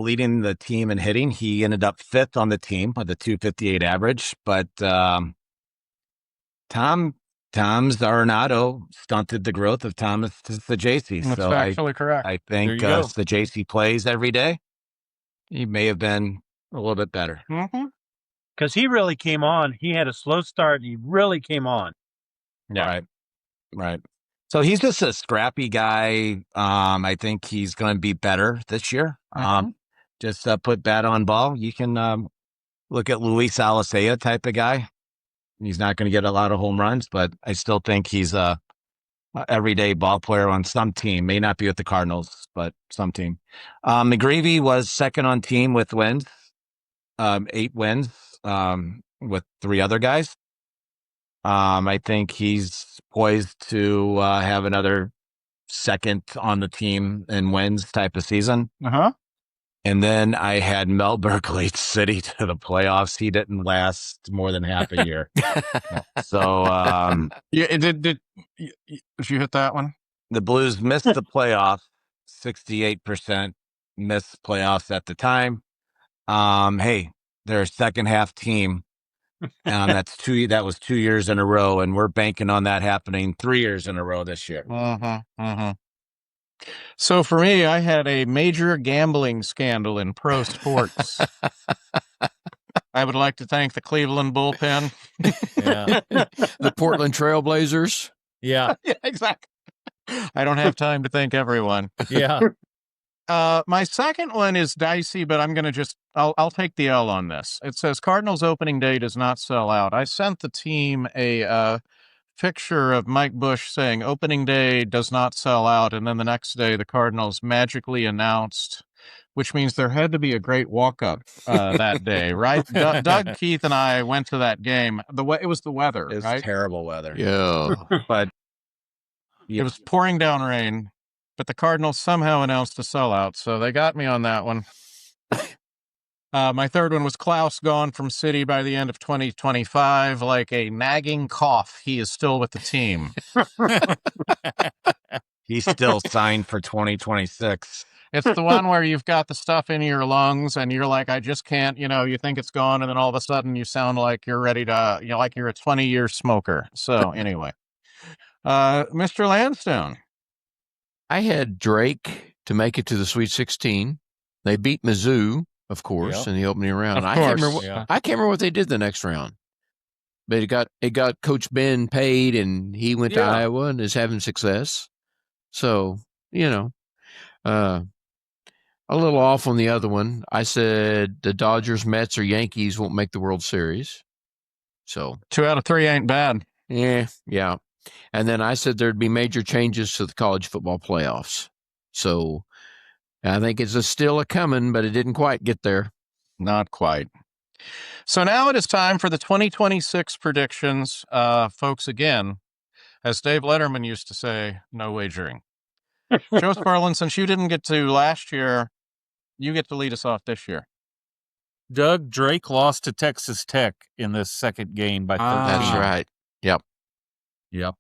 leading the team in hitting. He ended up 5th on the team with a 258 average, but Tom's Arenado stunted the growth of Thomas DeJacy. That's So factually correct. I think There you go. DeJacy plays every day. He may have been a little bit better. Mm-hmm. Because he really came on. He had a slow start, and he really came on. Yeah. Right. So he's just a scrappy guy. I think he's going to be better this year. Just put bat on ball. You can look at Luis Alicea type of guy. He's not going to get a lot of home runs, but I still think he's a everyday ball player on some team. May not be with the Cardinals, but some team. McGreevy was second on team with wins, 8 wins with 3 other guys. I think he's poised to have another second on the team in wins type of season. And then I had Mel Berkeley City to the playoffs. He didn't last more than half a year. So Did you hit that one? the Blues missed the playoffs, 68% missed playoffs at the time. Hey, they're a second half team. That was 2 years in a row, and we're banking on that happening 3 years in a row this year. So for me, I had a major gambling scandal in pro sports. I would like to thank the Cleveland bullpen. Yeah. The Portland Trailblazers. Yeah. Yeah, exactly. I don't have time to thank everyone. Yeah. My second one is dicey, but I'm going to I'll take the L on this. It says Cardinals opening day does not sell out. I sent the team a picture of Mike Bush saying opening day does not sell out. And then the next day, the Cardinals magically announced which means there had to be a great walk-up that day, right? Doug, Keith, and I went to that game. It was the weather, It's right? terrible weather. Yeah. But It was pouring down rain, but the Cardinals somehow announced a sellout, so they got me on that one. My third one was Klaus gone from City by the end of 2025. Like a nagging cough, he is still with the team. he's still signed for 2026. It's the one where you've got the stuff in your lungs and you're like, I just can't, you think it's gone. And then all of a sudden you sound like you're ready to, like you're a 20-year smoker. So anyway, Mr. Lansdowne. I had Drake to make it to the Sweet 16. They beat Mizzou, of course, in the opening round. Of I can't course. remember. I can't remember what they did the next round. But it got Coach Ben paid, and he went to Iowa and is having success. So a little off on the other one. I said the Dodgers, Mets, or Yankees won't make the World Series. So 2 out of 3 ain't bad. yeah. And then I said there'd be major changes to the college football playoffs. So I think it's still a coming, but it didn't quite get there. Not quite. So now it is time for the 2026 predictions. Folks, again, as Dave Letterman used to say, no wagering. Joe Sperlin, since you didn't get to last year, you get to lead us off this year. Doug, Drake lost to Texas Tech in this second game by 13. That's right. Yep.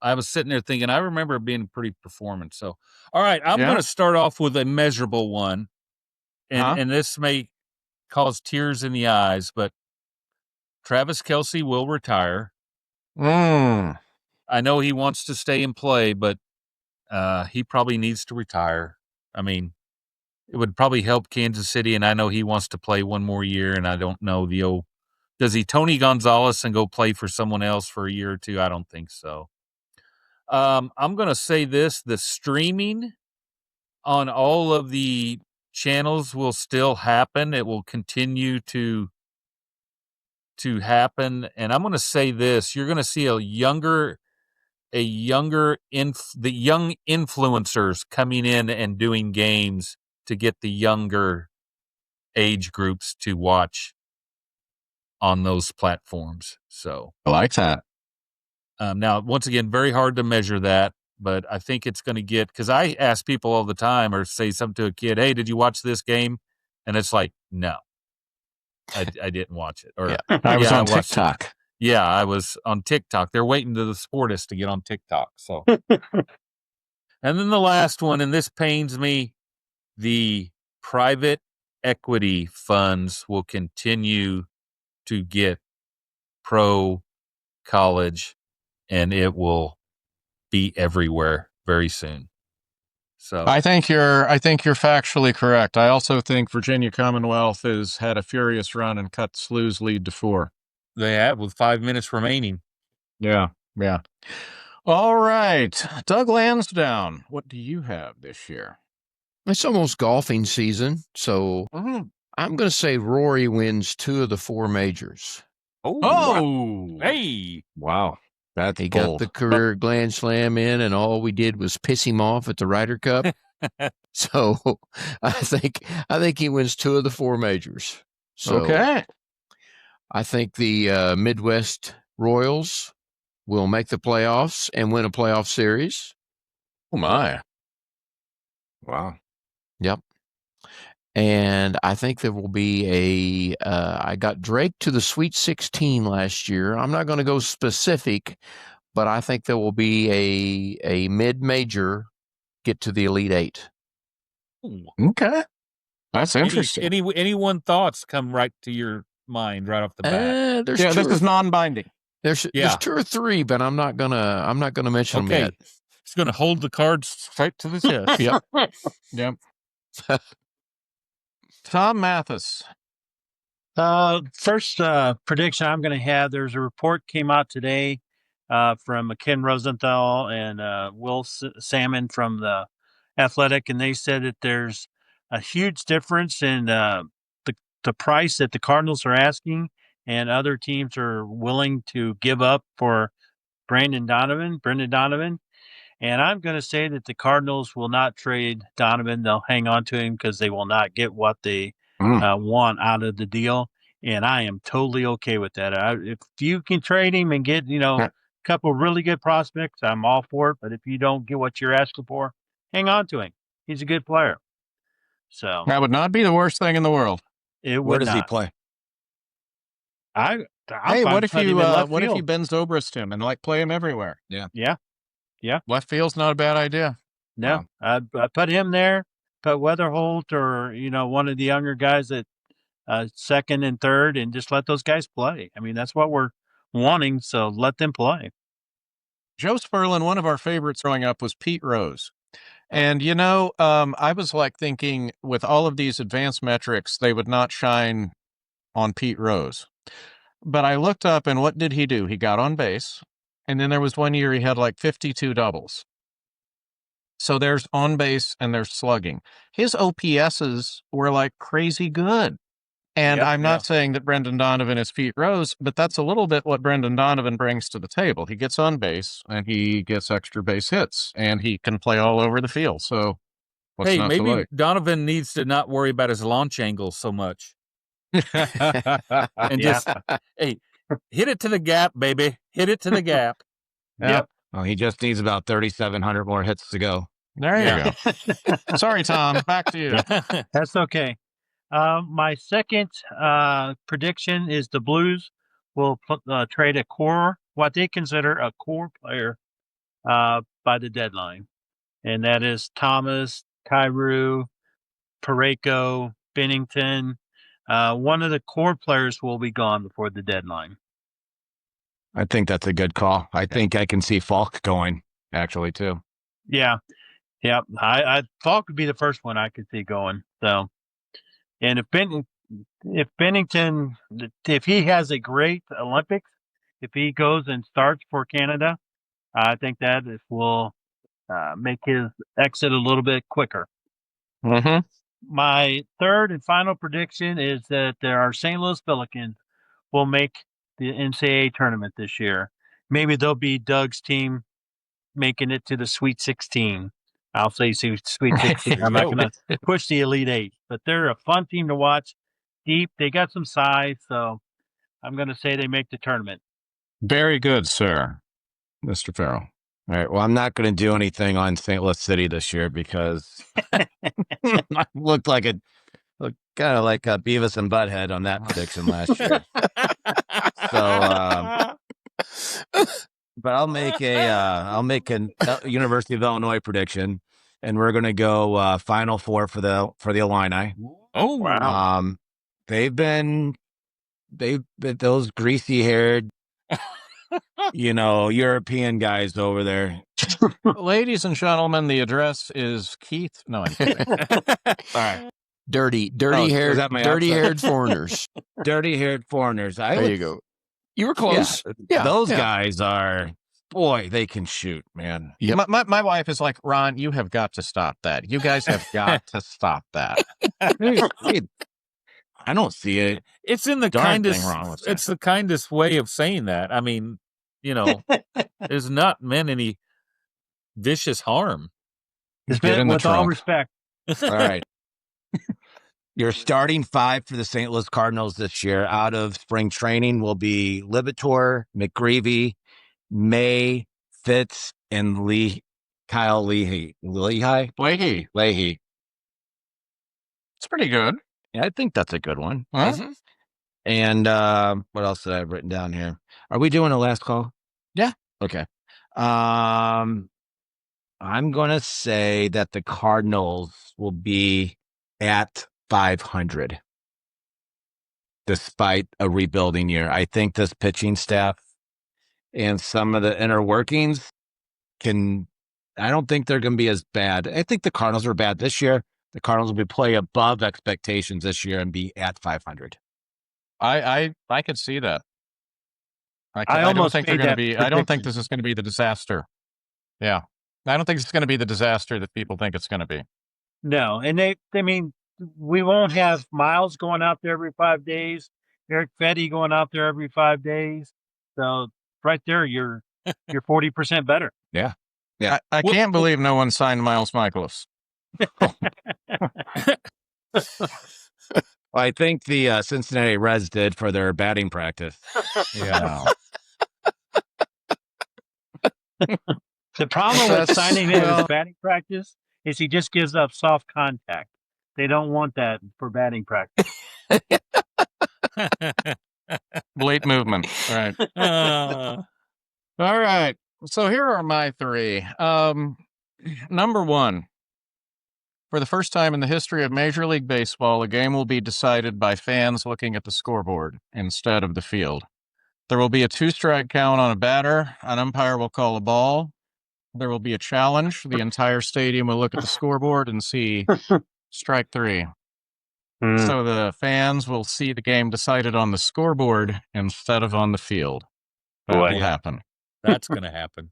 I was sitting there thinking, I remember it being a pretty performance. So, all right, I'm going to start off with a measurable one. And this may cause tears in the eyes, but Travis Kelce will retire. I know he wants to stay and play, but he probably needs to retire. I mean, it would probably help Kansas City, and I know he wants to play one more year, and I don't know does he Tony Gonzalez and go play for someone else for a year or two? I don't think so. I'm going to say this, the streaming on all of the channels will still happen. It will continue to happen. And I'm going to say this, you're going to see the young influencers coming in and doing games to get the younger age groups to watch on those platforms. So I like that. Now, once again, very hard to measure that, but I think it's going to get, because I ask people all the time or say something to a kid, hey, did you watch this game? And it's like, no, I didn't watch it. Or I was on TikTok. Yeah, I was on TikTok. They're waiting to the Sportists to get on TikTok. So, and then the last one, and this pains me, the private equity funds will continue to get pro college, and it will be everywhere very soon. So I think you're factually correct. I also think Virginia Commonwealth has had a furious run and cut SLU's lead to 4. they have with 5 minutes remaining. Yeah. All right. Doug Lansdowne, what do you have this year? It's almost golfing season, so I'm going to say Rory wins 2 of the 4 majors. Oh, hey. Wow. That's He bold. got the career Grand Slam in, and all we did was piss him off at the Ryder Cup. So I think he wins 2 of the 4 majors. So Okay. I think the Midwest Royals will make the playoffs and win a playoff series. Oh, my. Wow. Yep. And I think there will be I got Drake to the Sweet 16 last year. I'm not going to go specific, but I think there will be a mid-major get to the Elite 8. Okay. That's interesting. Anyone thoughts come right to your mind right off the bat? There's This is non-binding. There's 2 or 3, but I'm not gonna mention them yet. He's going to hold the cards straight to the chest. Yep. Tom Mathis. First prediction I'm going to have, there's a report came out today from Ken Rosenthal and Will Salmon from the Athletic, and they said that there's a huge difference in the price that the Cardinals are asking and other teams are willing to give up for Brendan Donovan. And I'm going to say that the Cardinals will not trade Donovan. They'll hang on to him because they will not get what they want out of the deal. And I am totally okay with that. If you can trade him and get, a couple really good prospects, I'm all for it. But if you don't get what you're asking for, hang on to him. He's a good player. So That would not be the worst thing in the world. it would Where does he not. play? I'm Hey, fine what if putting you him in left what if you field. Ben Zobrist him and play him everywhere? Yeah. Left field's not a bad idea. No, I put him there, put Weatherholt or, one of the younger guys at second and third, and just let those guys play. I mean, that's what we're wanting, so let them play. Joe Sperlin, one of our favorites growing up was Pete Rose. And, I was thinking with all of these advanced metrics, they would not shine on Pete Rose. But I looked up, and what did he do? He got on base. And then there was one year he had 52 doubles. So there's on base and there's slugging. His OPSs were crazy good. And I'm not saying that Brendan Donovan is Pete Rose, but that's a little bit what Brendan Donovan brings to the table. He gets on base and he gets extra base hits and he can play all over the field. So what's not to maybe like? Donovan needs to not worry about his launch angles so much. And just, hey, hit it to the gap, baby. Hit it to the gap. Yep. Well, he just needs about 3,700 more hits to go. There you go. Sorry, Tom. Back to you. That's okay. My second prediction is the Blues will trade what they consider a core player by the deadline. And that is Thomas, Kyrou, Parayko, Bennington. One of the core players will be gone before the deadline. I think that's a good call. I think I can see Falk going, actually, too. Yeah. I Falk would be the first one I could see going. So, and if Bennington, if he has a great Olympics, if he goes and starts for Canada, I think that will make his exit a little bit quicker. Mm-hmm. My third and final prediction is that our St. Louis Pelicans will make the NCAA tournament this year. Maybe they'll be Doug's team making it to the Sweet 16. I'll say Sweet 16. I'm not going to push the Elite Eight, but they're a fun team to watch. Deep, they got some size, so I'm going to say they make the tournament. Very good, sir. Mr. Farrell. All right. Well, I'm not going to do anything on St. Louis City this year because I looked kind of like a Beavis and Butthead on that prediction last year. So, but I'll make a University of Illinois prediction, and we're going to go Final Four for the Illini. Oh, wow. They've been those greasy haired, European guys over there. Ladies and gentlemen, the address is Keith. No, I'm kidding. All right. Dirty-haired foreigners. Dirty-haired foreigners. There you go. You were close. Yeah, those guys are, boy, they can shoot, man. Yep. My wife is like, Ron, you have got to stop that. You guys have got to stop that. I don't see it. It's in the kindest. It's the kindest way of saying that. I mean, there's not meant any vicious harm. It's meant with all respect. All right. Your starting five for the St. Louis Cardinals this year out of spring training will be Libator, McGreevy, May, Fitz, and Kyle Leahy. Leahy. It's pretty good. Yeah, I think that's a good one. Huh? Mm-hmm. And what else did I have written down here? Are we doing a last call? Yeah. Okay. I'm going to say that the Cardinals will be at 500 despite a rebuilding year. I think this pitching staff and some of the inner workings I don't think they're going to be as bad. I think the Cardinals are bad this year. The Cardinals will play above expectations this year and be at 500. I could see that. I don't think they're going to be. I don't think this is going to be the disaster. Yeah, I don't think it's going to be the disaster that people think it's going to be. No, and we won't have Miles going out there every 5 days. Eric Fetty going out there every 5 days. So right there, you're 40% better. Yeah. I can't believe no one signed Miles Michaelis. I think the Cincinnati Reds did for their batting practice. Yeah. The problem with That's- signing him well- as batting practice is he just gives up soft contact. They don't want that for batting practice. Blade movement. Right. All right. So here are my three. Number one. For the first time in the history of Major League Baseball, a game will be decided by fans looking at the scoreboard instead of the field. There will be a 2-strike count on a batter. An umpire will call a ball. There will be a challenge. The entire stadium will look at the scoreboard and see strike 3. So the fans will see the game decided on the scoreboard instead of on the field. That will happen. That's going to happen.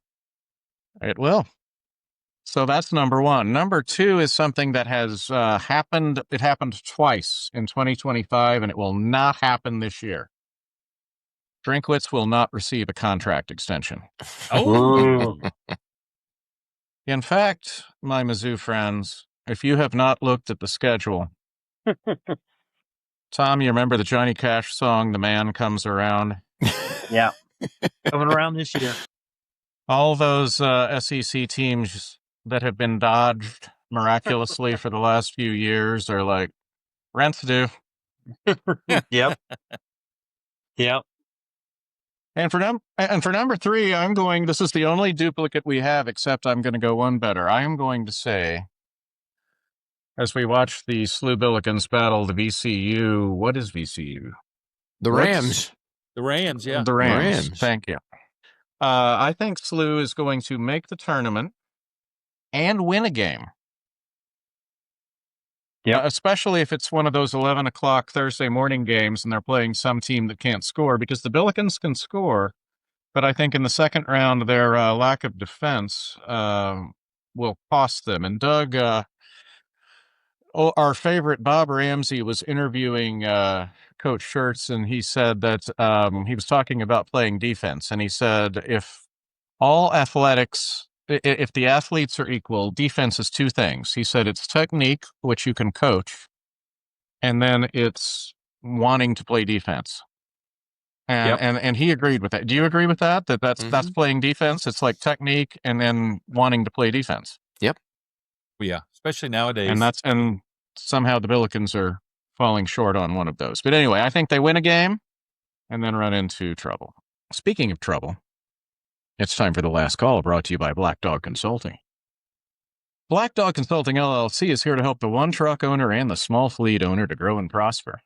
It will. So that's number one. Number two is something that has happened. It happened twice in 2025, and it will not happen this year. Drinkwitz will not receive a contract extension. Oh, In fact, my Mizzou friends, if you have not looked at the schedule, Tom, you remember the Johnny Cash song, The Man Comes Around? Yeah. Coming around this year. All those SEC teams that have been dodged miraculously for the last few years are like, rent's due. Yep. Yep. And for number three, this is the only duplicate we have, except I'm going to go one better. I am going to say, as we watch the SLU Billikens battle the VCU, what is VCU? The Rams. the Rams, yeah. The Rams. Rams. Thank you. I think SLU is going to make the tournament and win a game. Yep. Especially if it's one of those 11 o'clock Thursday morning games and they're playing some team that can't score, because the Billikens can score, but I think in the second round, their lack of defense will cost them. And Doug, our favorite Bob Ramsey was interviewing Coach Schertz, and he said that he was talking about playing defense. And he said, if the athletes are equal, defense is two things. He said it's technique, which you can coach, and then it's wanting to play defense. And he agreed with that. Do you agree with that? That's playing defense? It's like technique and then wanting to play defense. Yeah, especially nowadays. And somehow the Billikens are falling short on one of those. But anyway, I think they win a game and then run into trouble. Speaking of trouble, it's time for the last call, brought to you by Black Dog Consulting. Black Dog Consulting LLC is here to help the one truck owner and the small fleet owner to grow and prosper.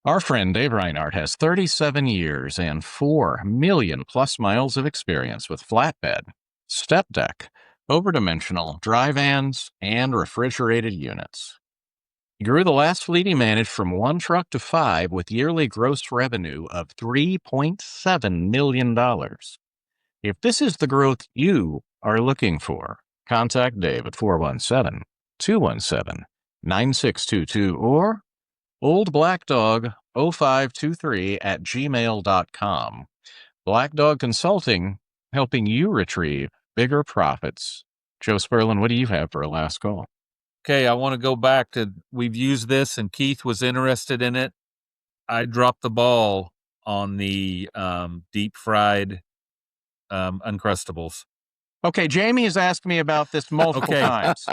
Our friend Dave Reinhardt has 37 years and 4 million plus miles of experience with flatbed, step deck, overdimensional, dry vans, and refrigerated units. He grew the last fleet he managed from 1 truck to 5 with yearly gross revenue of $3.7 million. If this is the growth you are looking for, contact Dave at 417-217-9622 or oldblackdog0523@gmail.com. Black Dog Consulting, helping you retrieve bigger profits. Joe Sperlin, what do you have for a last call? Okay, I want to go back to, we've used this and Keith was interested in it. I dropped the ball on the deep fried Uncrustables. Okay, Jamie has asked me about this multiple times.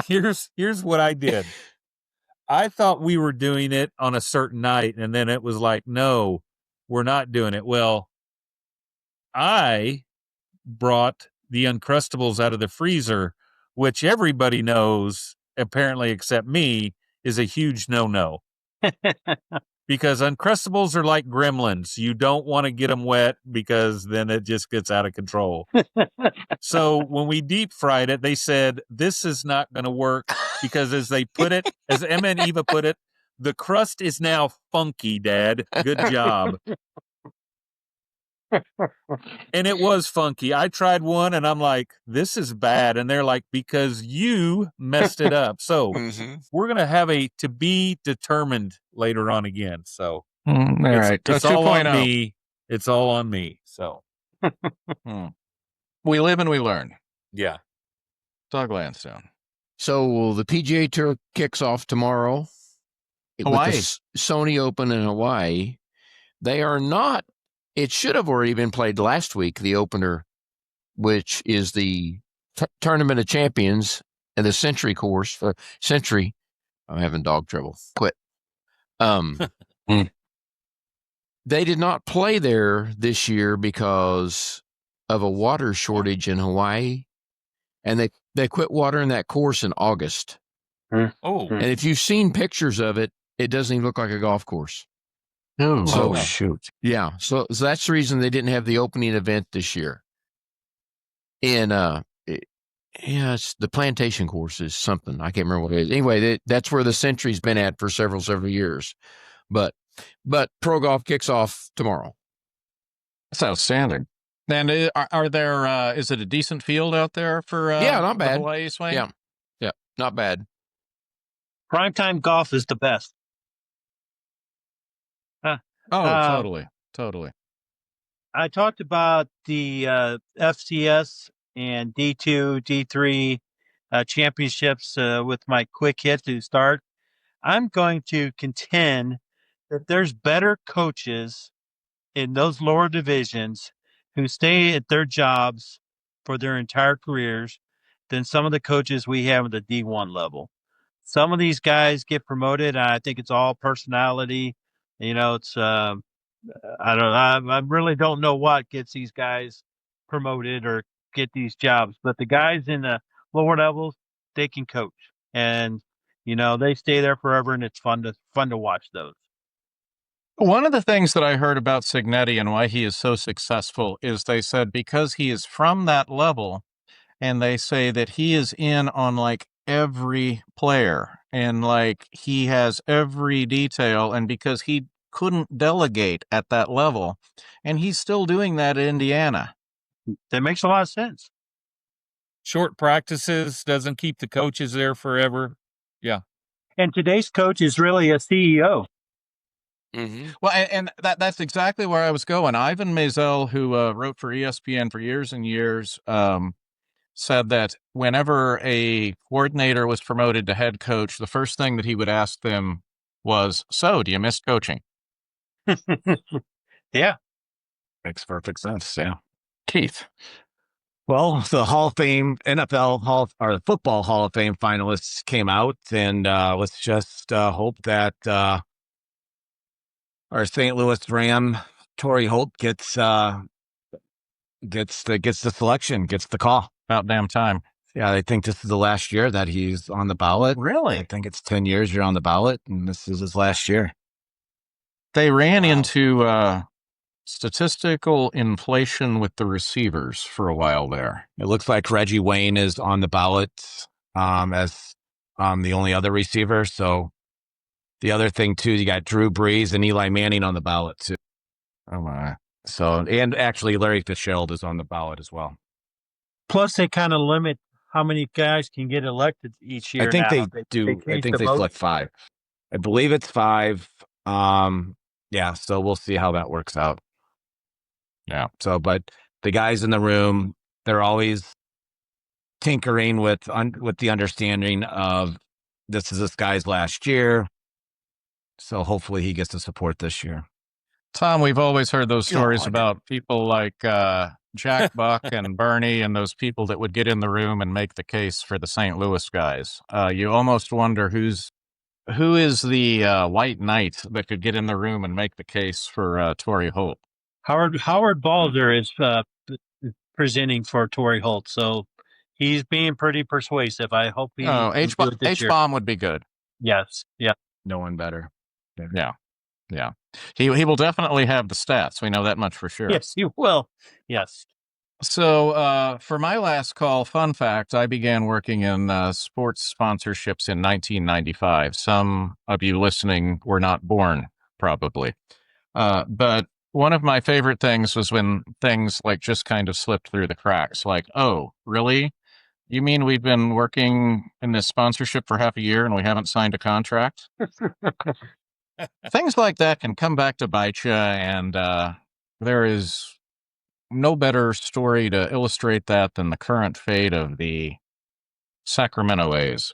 Here's what I did. I thought we were doing it on a certain night, and then it was like, no, we're not doing it. Well, I brought the Uncrustables out of the freezer, which everybody knows, apparently except me, is a huge no-no. Because Uncrustables are like gremlins. You don't want to get them wet because then it just gets out of control. So when we deep fried it, they said, this is not going to work because as Emma and Eva put it, the crust is now funky, Dad. Good job. And it was funky. I tried one and I'm like, this is bad. And they're like, because you messed it up. So we're going to have a to be determined later on again. So all right. It's all on me. It's all on me. So we live and we learn. Yeah. Doug Lansdowne. So the PGA Tour kicks off tomorrow Hawaii. with the Sony Open in Hawaii. They are not. It should have already been played last week, the opener, which is the Tournament of Champions and the Century course. Century, I'm having dog trouble. Quit. They did not play there this year because of a water shortage in Hawaii, and they quit watering that course in August. Oh. And if you've seen pictures of it, it doesn't even look like a golf course. Oh, So- shoot. Yeah, so that's the reason they didn't have the opening event this year. And it's the Plantation course is something I can't remember what it is. Anyway, that's where the Century's been at for several years. But pro golf kicks off tomorrow. That's outstanding. And are there? Is it a decent field out there for? Yeah, not the bad. Hawaii swing. Yeah, not bad. Primetime golf is the best. Oh, totally. I talked about the FCS and D2, D3 championships with my quick hit to start. I'm going to contend that there's better coaches in those lower divisions who stay at their jobs for their entire careers than some of the coaches we have at the D1 level. Some of these guys get promoted, and I think it's all personality. It's I really don't know what gets these guys promoted or get these jobs, but the guys in the lower levels, they can coach, and they stay there forever, and it's fun to watch those. One of the things that I heard about Signetti and why he is so successful is they said because he is from that level, and they say that he is in on like every player and like he has every detail, and because he couldn't delegate at that level, and he's still doing that at Indiana. That makes a lot of sense. Short practices doesn't keep the coaches there forever. Yeah. And today's coach is really a CEO. Mm-hmm. Well, and that's exactly where I was going. Ivan Maisel, who wrote for ESPN for years and years, said that whenever a coordinator was promoted to head coach, the first thing that he would ask them was, "So, do you miss coaching?" Yeah. Makes perfect sense. Yeah. Keith. Well, the Hall of Fame, the Football Hall of Fame finalists came out, and let's just hope that our St. Louis Ram, Torrey Holt, gets the selection, gets the call. About damn time. Yeah, I think this is the last year that he's on the ballot. Really? I think it's 10 years you're on the ballot, and this is his last year. They ran into statistical inflation with the receivers for a while there. It looks like Reggie Wayne is on the ballot as the only other receiver. So the other thing, too, you got Drew Brees and Eli Manning on the ballot, too. Oh, my. So, and actually Larry Fitzgerald is on the ballot as well. Plus, they kind of limit how many guys can get elected each year. I think now. they do. I changed think the they vote. select 5. I believe it's 5. Yeah, so we'll see how that works out. Yeah. So, but the guys in the room, they're always tinkering with the understanding of this guy's last year. So hopefully he gets the support this year. Tom, we've always heard those stories God. about people like Jack Buck and Bernie and those people that would get in the room and make the case for the St. Louis guys. You almost wonder who is the white knight that could get in the room and make the case for Torrey Holt. Howard Balzer is presenting for Torrey Holt, so he's being pretty persuasive. I hope he. H-Bomb would be good. Yes. Yeah. No one better. Yeah. He will definitely have the stats. We know that much for sure. Yes, you will. Yes. So for my last call, fun fact, I began working in sports sponsorships in 1995. Some of you listening were not born, probably. But one of my favorite things was when things like just kind of slipped through the cracks. Like, oh, really? You mean we've been working in this sponsorship for half a year and we haven't signed a contract? Things like that can come back to bite you, and there is no better story to illustrate that than the current fate of the Sacramento A's.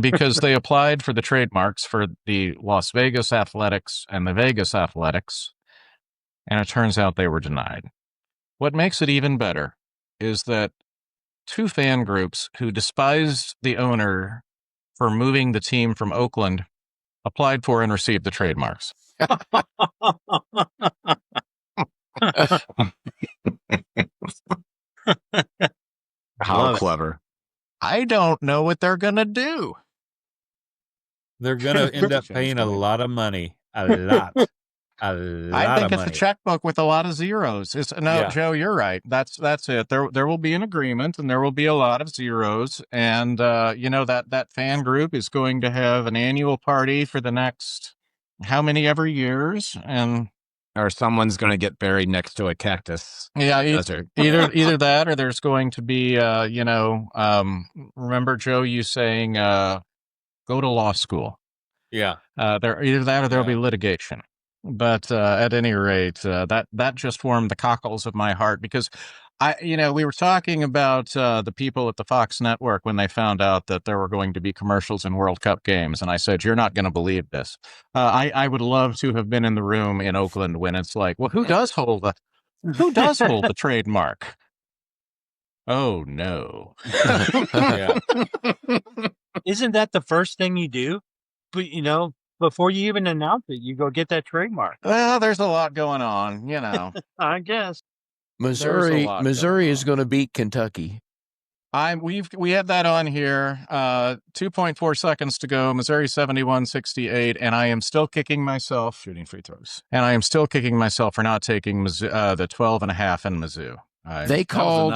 Because they applied for the trademarks for the Las Vegas Athletics and the Vegas Athletics, and it turns out they were denied. What makes it even better is that two fan groups who despised the owner for moving the team from Oakland applied for and received the trademarks. How clever. I don't know what they're going to do. They're going to end up paying a lot of money. A lot. I think it's a checkbook with a lot of zeros. Joe, you're right. That's it. There will be an agreement, and there will be a lot of zeros. And that fan group is going to have an annual party for the next how many ever years, or someone's going to get buried next to a cactus. Yeah, either that, or there's going to be remember, Joe, you saying go to law school. Yeah. Either that or there'll be litigation. But at any rate, that just warmed the cockles of my heart, because we were talking about the people at the Fox network when they found out that there were going to be commercials in World Cup games. And I said, you're not going to believe this. I would love to have been in the room in Oakland when it's like, well, who does hold the trademark? Oh, no. Yeah. Isn't that the first thing you do? But, before you even announce it, you go get that trademark. Well, there's a lot going on, I guess. Missouri is going to beat Kentucky. We have that on here. 2.4 seconds to go. Missouri 71-68, and I am still kicking myself shooting free throws. And I am still kicking myself for not taking Mizzou, the 12.5 in Mizzou. They called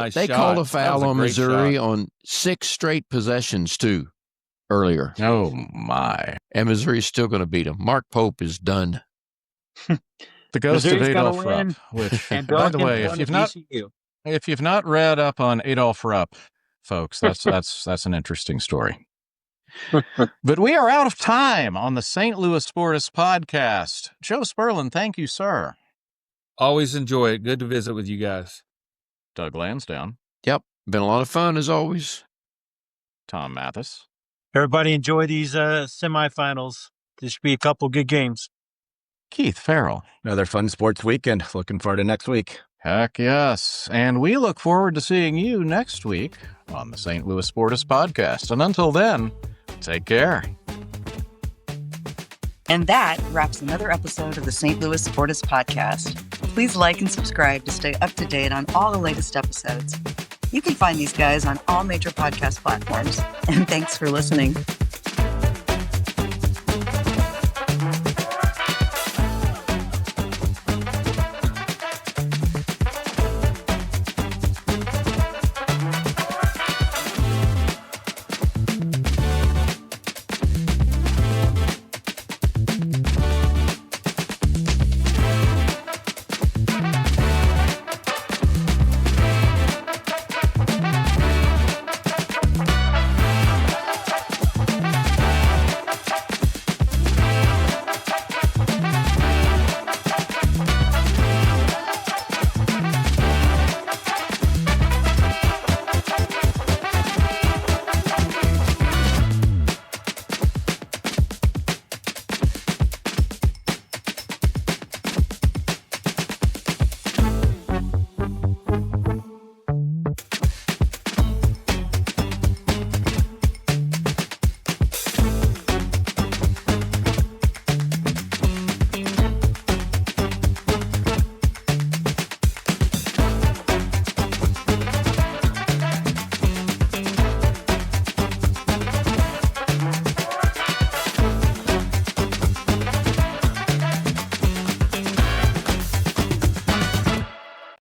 a foul on Missouri on 6 straight possessions too earlier. Oh my! And Missouri's still going to beat them. Mark Pope is done. The ghost of Adolph Rupp. Which, by the way, if you've not read up on Adolph Rupp, folks, that's an interesting story. But we are out of time on the St. Louis Sportists podcast. Joe Sperlin, thank you, sir. Always enjoy it. Good to visit with you guys. Doug Lansdowne. Yep, been a lot of fun as always. Tom Mathis. Everybody enjoy these semifinals. There should be a couple good games. Keith Farrell. Another fun sports weekend. Looking forward to next week. Heck yes. And we look forward to seeing you next week on the St. Louis Sportists podcast. And until then, take care. And that wraps another episode of the St. Louis Sportists podcast. Please like and subscribe to stay up to date on all the latest episodes. You can find these guys on all major podcast platforms. And thanks for listening.